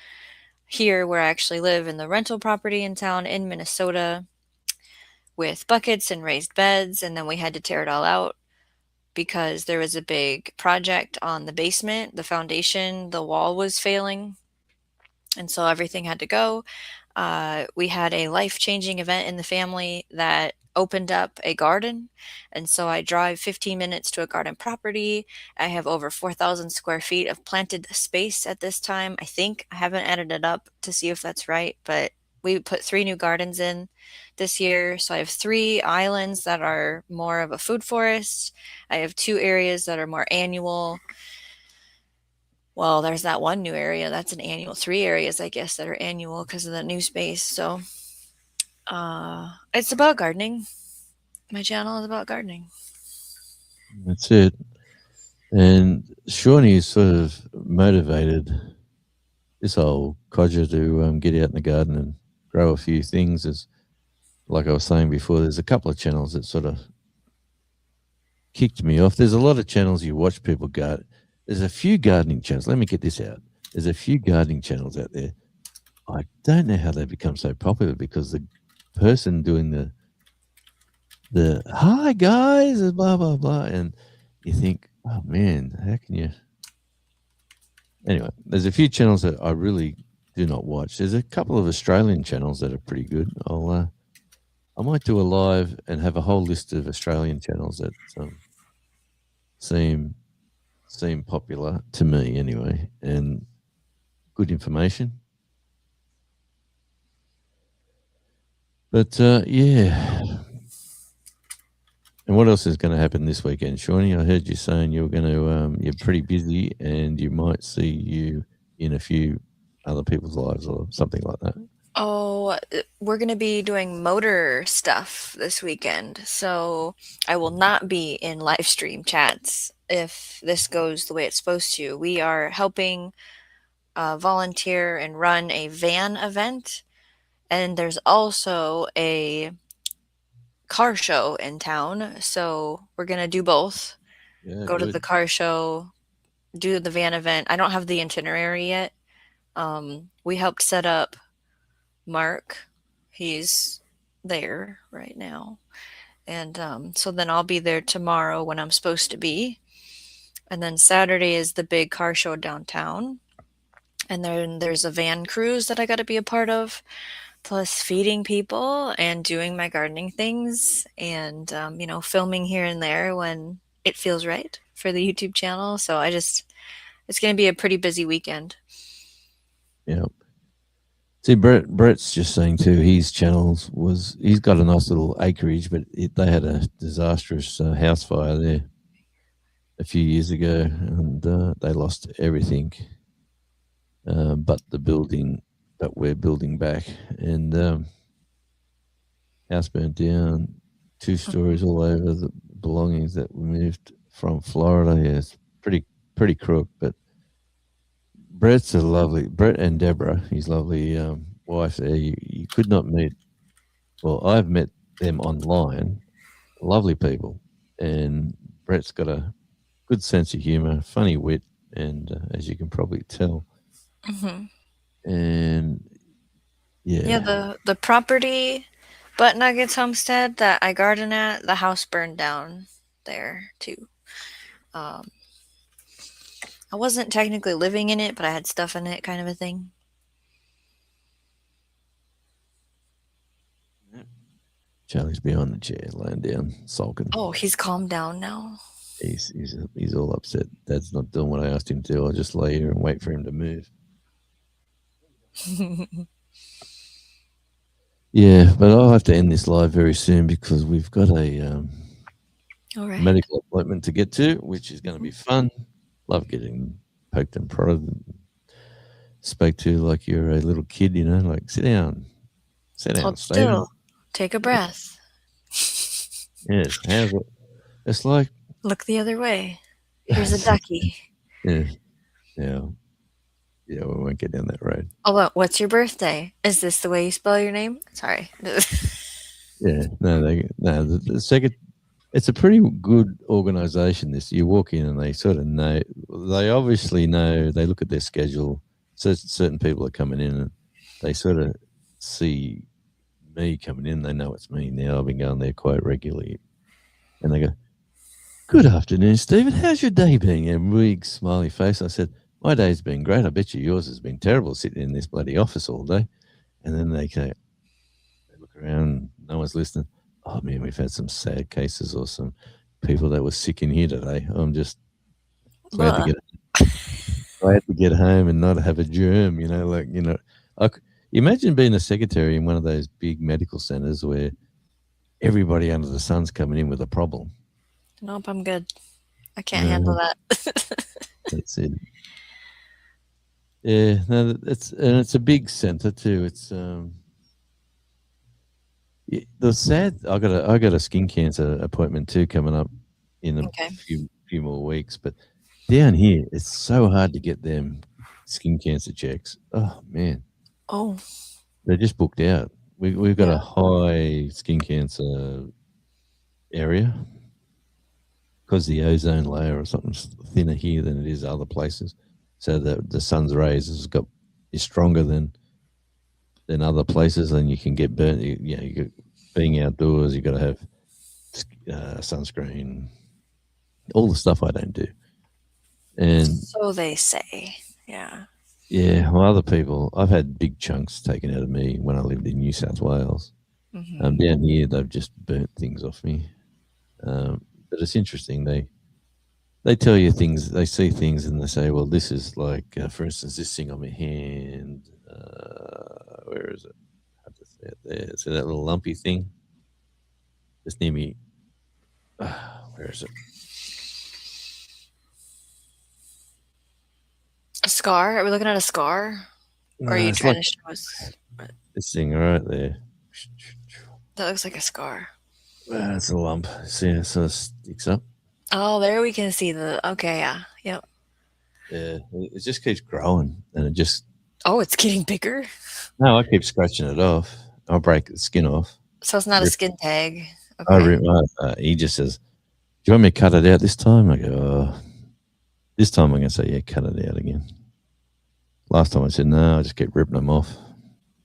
here where I actually live in the rental property in town in Minnesota with buckets and raised beds, and then we had to tear it all out because there was a big project on the basement. The foundation, the wall was failing, and so everything had to go. We had a life-changing event in the family that opened up a garden, and so I drive 15 minutes to a garden property. I have over 4,000 square feet of planted space at this time. I think I haven't added it up to see if that's right, but we put 3 new gardens in this year. So I have 3 islands that are more of a food forest. I have 2 areas that are more annual. Well, there's that one new area that's an annual. 3 areas, I guess, that are annual because of the new space. So it's about gardening. My channel is about gardening.
That's it. And Shawnee is sort of motivated this whole codger to get out in the garden and grow a few things. As like I was saying before, there's a couple of channels that sort of kicked me off. There's a lot of channels you watch people garden. There's a few gardening channels. Let me get this out. There's a few gardening channels out there. I don't know how they become so popular because the person doing the hi guys, blah blah blah, and you think, oh man, how can you? Anyway, there's a few channels that I really do not watch. There's a couple of Australian channels that are pretty good. I might do a live and have a whole list of Australian channels that seem popular to me anyway, and good information. But yeah. And what else is going to happen this weekend, Shawnee? I heard you saying you're going to you're pretty busy, and you might see you in a few other people's lives or something like that.
Oh, we're going to be doing motor stuff this weekend. So I will not be in live stream chats if this goes the way it's supposed to. We are helping volunteer and run a van event. And there's also a car show in town. So we're going to do both.
Yeah,
Go to
good.
the car show, do the van event. I don't have the itinerary yet. We helped set up Mark. He's there right now. And so then I'll be there tomorrow when I'm supposed to be. And then Saturday is the big car show downtown. And then there's a van cruise that I got to be a part of, plus feeding people and doing my gardening things and, filming here and there when it feels right for the YouTube channel. So it's going to be a pretty busy weekend.
Yeah. See, Brett's just saying too. His channels he's got a nice little acreage, but they had a disastrous house fire there a few years ago, and they lost everything, but the building that we're building back, and house burnt down, 2 stories all over, the belongings that we moved from Florida. Yeah, it's pretty crook, but Brett and Deborah, his lovely wife there. You could not meet. Well, I've met them online. Lovely people, and Brett's got a good sense of humor, funny wit, and as you can probably tell,
Hmm.
and
Yeah,
yeah,
the property, Butt Nuggets Homestead that I garden at, the house burned down there too. Um, I wasn't technically living in it, but I had stuff in it, kind of a thing.
Charlie's behind the chair, laying down, sulking.
Oh, he's calmed down now.
He's all upset. Dad's not doing what I asked him to. I'll just lay here and wait for him to move. Yeah, but I'll have to end this live very soon because we've got a
All right.
medical appointment to get to, which is going to be fun. Love getting poked and prodded and spoke to like you're a little kid, like sit down,
Hold
Stephen.
still. Take a breath.
Yes, how's it? It's like,
Look the other way. Here's a ducky.
yeah, yeah, yeah. We won't get down that road.
Oh, what's your birthday? Is this the way you spell your name? Sorry.
Yeah, no. The second, it's a pretty good organisation. This you walk in and they sort of know. They obviously know. They look at their schedule. So certain people are coming in and they sort of see me coming in. They know it's me now. I've been going there quite regularly, and they go, "Good afternoon, Stephen. How's your day been?" A big smiley face. I said, "My day's been great. I bet you yours has been terrible sitting in this bloody office all day." And then they look around, no one's listening. Oh man, we've had some sad cases or some people that were sick in here today. I'm just so I had to get home and not have a germ. Imagine being a secretary in one of those big medical centers where everybody under the sun's coming in with a problem.
Nope, I'm good. I can't handle that.
That's it. Yeah, no, it's a big center too. It's the sad. I got a skin cancer appointment too coming up in a
Okay.
few more weeks. But down here, it's so hard to get them skin cancer checks. Oh man,
Oh,
they're just booked out. We've got
yeah.
a high skin cancer area because the ozone layer or something's thinner here than it is other places. So the sun's rays is stronger than other places, and you can get burnt. Being outdoors, you got to have sunscreen, all the stuff I don't do. And
So they say. Yeah.
yeah, well, other people, I've had big chunks taken out of me when I lived in New South Wales.
Hmm.
Down here, they've just burnt things off me. But it's interesting. They tell you things, they see things, and they say, well, this is like, for instance, this thing on my hand. Where is it? I have to say it there. So that little lumpy thing, just near me. Where is it?
A scar? Are we looking at a scar? Or are
No,
you
it's
trying
like
to show us?
this thing right there.
That looks like a scar.
It's a lump. See, so it sticks up.
Oh, there we can see okay, yeah. Yep.
Yeah, it just keeps growing, and it just
Oh, it's getting bigger?
no. I keep scratching it off. I'll break the skin off.
So it's not a
Rip,
skin tag.
I
Okay.
rip. He just says, "Do you want me to cut it out this time?" I go, oh. This time I'm going to say, "Yeah, cut it out again." Last time I said, "No, I just keep ripping them off."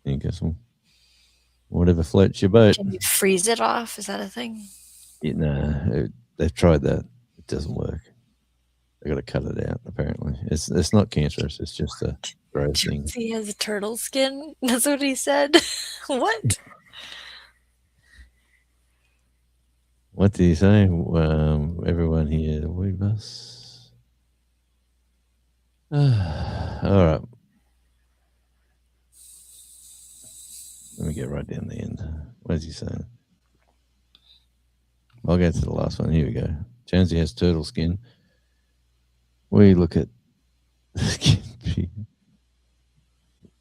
And he goes, "Well, whatever floats your boat.
Can you freeze it off? Is that a thing?
They've tried that. It doesn't work. They got to cut it out. Apparently, it's not cancerous. It's just a growth thing.
He has a turtle skin. That's what he said. What?
What did he say? Everyone here, we must. All right. Let me get right down the end. What is he saying? I'll go to the last one. Here we go. Jonesy has turtle skin. We look at the skin pig.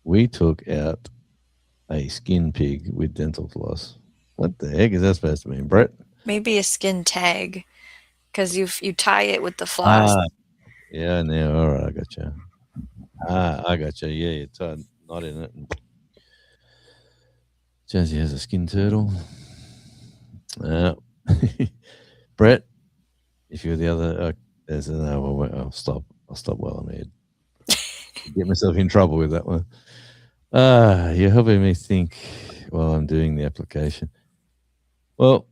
We took out a skin pig with dental floss. What the heck is that supposed to mean, Brett?
Maybe a skin tag, because you tie it with the floss.
Yeah, now, all right, I got you. I got you. Yeah, you tied a knot in it. Jonesy has a skin turtle. Brett, if you're the other, there's another one. I'll stop. I'll stop while I'm ahead. Get myself in trouble with that one. You're helping me think while I'm doing the application. Well,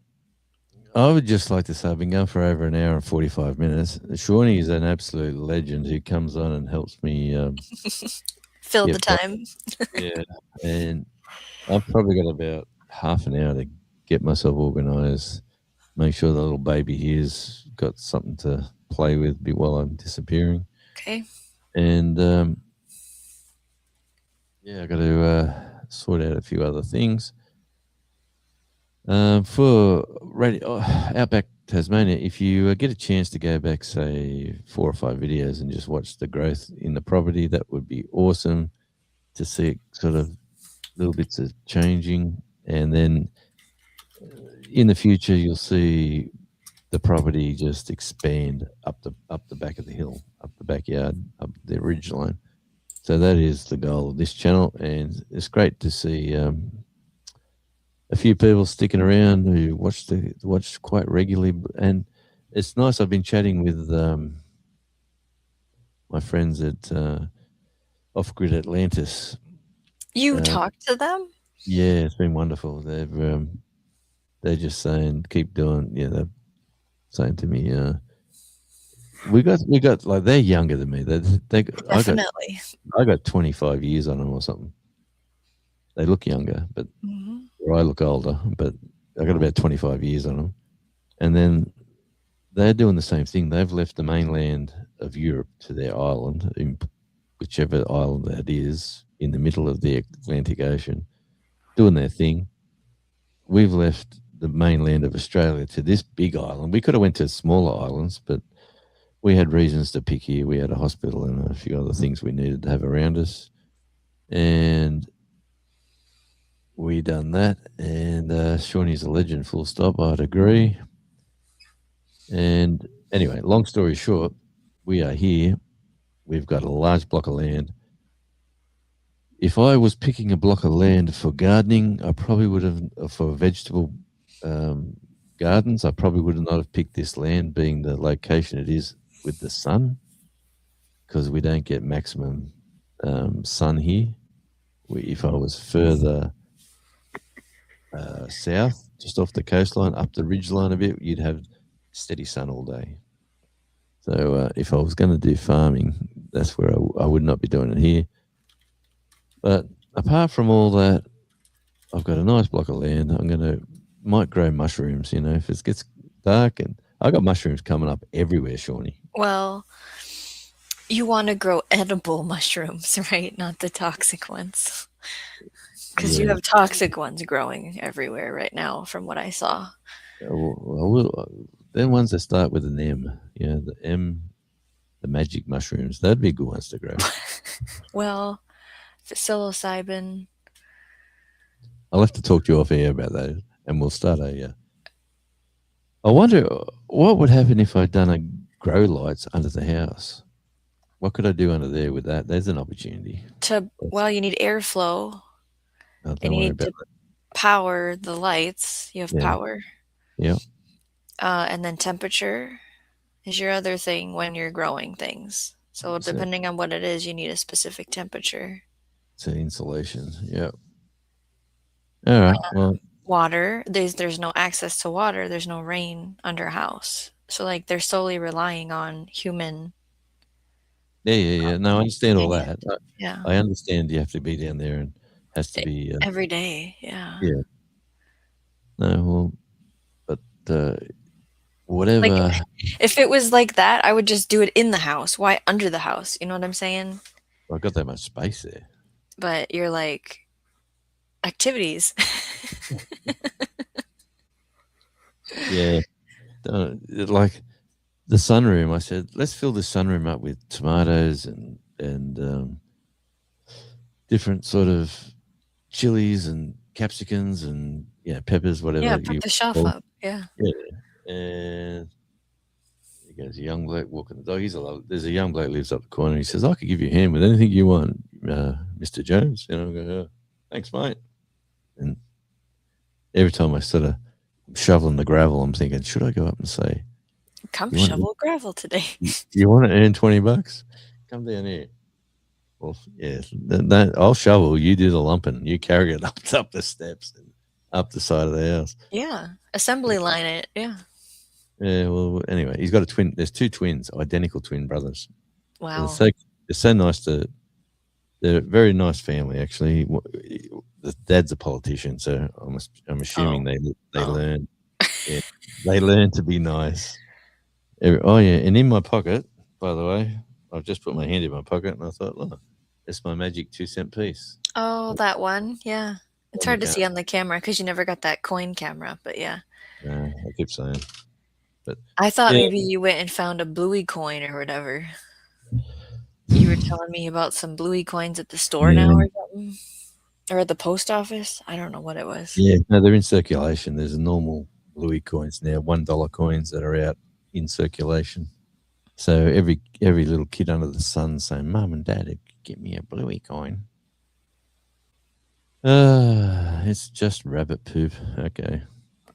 I would just like to say I've been going for over an hour and 45 minutes. Shawnee is an absolute legend who comes on and helps me
Fill the
get back.
time.
Yeah, and I've probably got about half an hour to get myself organised, make sure the little baby here's got something to play with while I'm disappearing.
Okay.
And yeah, I got to sort out a few other things. For radio, Outback Tasmania, if you get a chance to go back, say 4 or 5 videos and just watch the growth in the property, that would be awesome to see it sort of little bits of changing. And then in the future, you'll see the property just expand up the back of the hill, up the backyard, up the ridge line. So that is the goal of this channel, and it's great to see a few people sticking around who watch quite regularly, and it's nice. I've been chatting with my friends at Off Grid Atlantis.
You talked to them?
Yeah, it's been wonderful. They're just saying keep doing. Yeah, they're saying to me, we got like they're younger than me.
Definitely.
I got 25 years on them or something. They look younger, but or I look older, but I got about 25 years on them. And then they're doing the same thing. They've left the mainland of Europe to their island, in whichever island that is, in the middle of the Atlantic Ocean, doing their thing. We've left the mainland of Australia to this big island. We could have went to smaller islands, but we had reasons to pick here. We had a hospital and a few other things we needed to have around us. And we done that. And Shawnee's a legend, full stop. I'd agree. And anyway, long story short, we are here. We've got a large block of land. If I was picking a block of land for gardening, I probably would have, for vegetable gardens, I probably would not have picked this land, being the location it is with the sun, because we don't get maximum sun here. If I was further south, just off the coastline, up the ridge line a bit, you'd have steady sun all day. So if I was going to do farming, that's where I would not be doing it here. But apart from all that, I've got a nice block of land. Might grow mushrooms, if it gets dark, and I got mushrooms coming up everywhere, Shawnee.
Well, you want to grow edible mushrooms, right? Not the toxic ones. Because you have toxic ones growing everywhere right now, from what I saw.
Then ones that start with an M, the M, the magic mushrooms, that'd be good ones to grow.
Well, psilocybin.
I'll have to talk to you off air about that, and we'll start I wonder what would happen if I'd done a grow lights under the house. What could I do under there with that? There's an opportunity.
Well, you need airflow.
Oh,
And you need to power the lights. You have power.
Yeah.
And then temperature is your other thing when you're growing things. So depending on what it is, you need a specific temperature.
So insulation, yeah. All right. Well,
Water, there's no access to water, there's no rain under a house. So, like, they're solely relying on human
yeah, yeah, yeah. No, I understand all
companion.
that.
Yeah.
I understand you have to be down there and has to
E
be.
every day, yeah.
Yeah. No. Well, but
Like,
whatever.
if it was like that, I would just do it in the house. Why under the house? You know what I'm saying?
I've got that much space there.
But you're like, activities.
Yeah. Like the sunroom. I said, let's fill the sunroom up with tomatoes and different sort of chilies and capsicums and peppers,
Yeah,
whatever
put
you
the shelf
call.
up. Yeah.
Yeah. And he goes, a young bloke walking the dog. There's a young bloke lives up the corner. He says, I could give you a hand with anything you want, Mr. Jones. And I go, thanks, mate. And every time I sort of shoveling the gravel, I'm thinking, should I go up and say,
Come
you want to,
shovel gravel today.
you want to earn $20? Come down here. Well, yeah, I'll shovel. You do the lumping. You carry it up the steps and up the side of the house.
Yeah. Assembly line it. Yeah.
Yeah. Well, anyway, he's got a twin. There's two twins, identical twin brothers. And
Wow.
it's so nice to. They're a very nice family, actually. The dad's a politician, so I'm assuming
Oh.
they
Oh.
learn. Yeah, they learn to be nice. Oh yeah, and in my pocket, by the way, I've just put my hand in my pocket, and I thought, look, it's my magic 2-cent piece.
Oh, that one. Yeah. It's
On the
hard to
car.
see on the camera because you never got that coin camera, but yeah.
I keep saying, but
I thought
yeah,
maybe you went and found a bluey coin or whatever. You were telling me about some bluey coins at the store now
yeah,
or something? Or at the post office? I don't know what it was.
yeah. No, they're in circulation. There's normal Louis coins now, $1 coins that are out in circulation. So every little kid under the sun saying, "Mum and Dad, get me a bluey coin." It's just rabbit poop. Okay,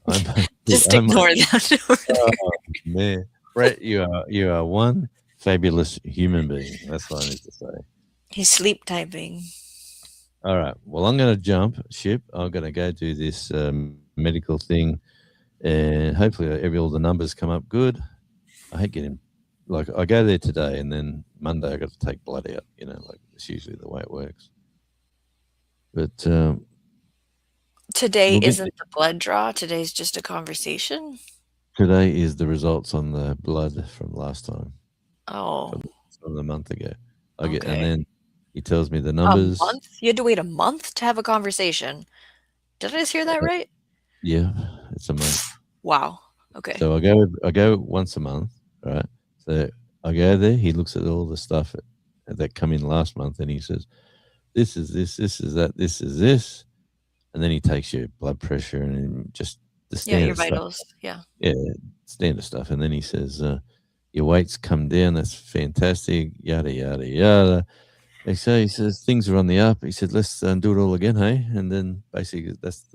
I'm
Just
I'm
ignore that over
oh,
there.
man, Brett, you are one fabulous human being. That's what I need to say.
He's sleep typing.
All right. Well, I'm going to jump ship. I'm going to go do this medical thing, and hopefully, all the numbers come up good. I hate getting like I go there today, and then Monday I got to take blood out. Like it's usually the way it works. But
Today
we'll get
isn't the blood draw. Today's just a conversation.
today is the results on the blood from last time,
Oh,
from, from a month ago. And
okay.
then he tells me the
A
numbers.
month? You had to wait a month to have a conversation. Did I just hear that
Uh,
right?
yeah, it's a month.
Wow. Okay.
So I go once a month, right? So I go there. He looks at all the stuff that come in last month, and he says, "This is this. This is that. This is this." And then he takes your blood pressure and just the
Yeah, your
standard stuff.
vitals. Yeah.
Yeah, standard stuff. And then he says, "Your weight's come down. That's fantastic." Yada yada yada. So he says things are on the up. He said, "Let's do it all again, hey?" And then basically that's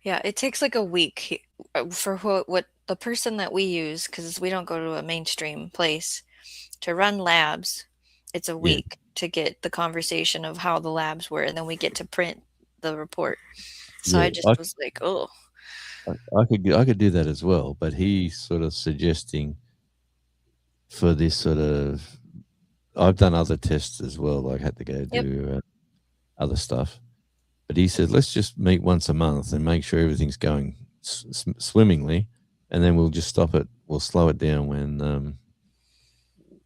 Yeah, it takes like a week for what the person that we use, because we don't go to a mainstream place, to run labs. It's a
yeah,
week to get the conversation of how the labs were, and then we get to print the report. So
yeah.
I just was like, oh,
I could do that as well, but he's sort of suggesting for this sort of. I've done other tests as well. Like had to go
yep.
do other stuff, but he said let's just meet once a month and make sure everything's going swimmingly, and then we'll just stop it. We'll slow it down when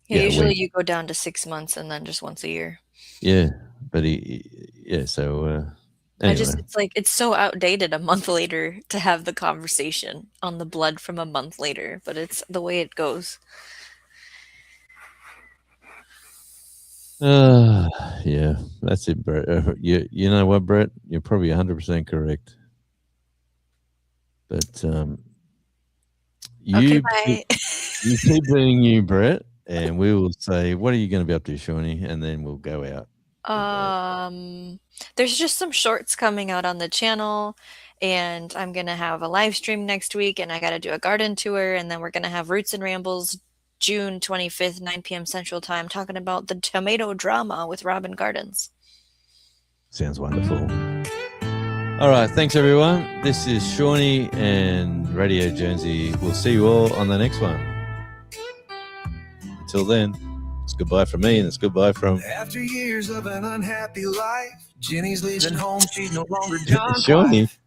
Yeah,
when
usually you go down to 6 months and then just once a year.
yeah. But yeah. So anyway,
It's like, it's so outdated a month later to have the conversation on the blood from a month later, but it's the way it goes.
uh, yeah, that's it, Brett. You know what, Brett? You're probably 100% correct, but
Okay,
you
bye.
You keep being you, Brett, and we will say, "What are you going to be up to, Shawnee?" And then we'll go out. With,
Um, there's just some shorts coming out on the channel, and I'm gonna have a live stream next week, and I gotta do a garden tour, and then we're gonna have Roots and Rambles June 25th, 9 p.m. Central Time, talking about the tomato drama with Robin Gardens.
sounds wonderful. All right. Thanks, everyone. This is Shawnee and Radio Jonesy. We'll see you all on the next one. Until then, it's goodbye from me and it's goodbye from
After years of an unhappy life, Jenny's leaving home. She's no longer John's
Shawnee.
wife.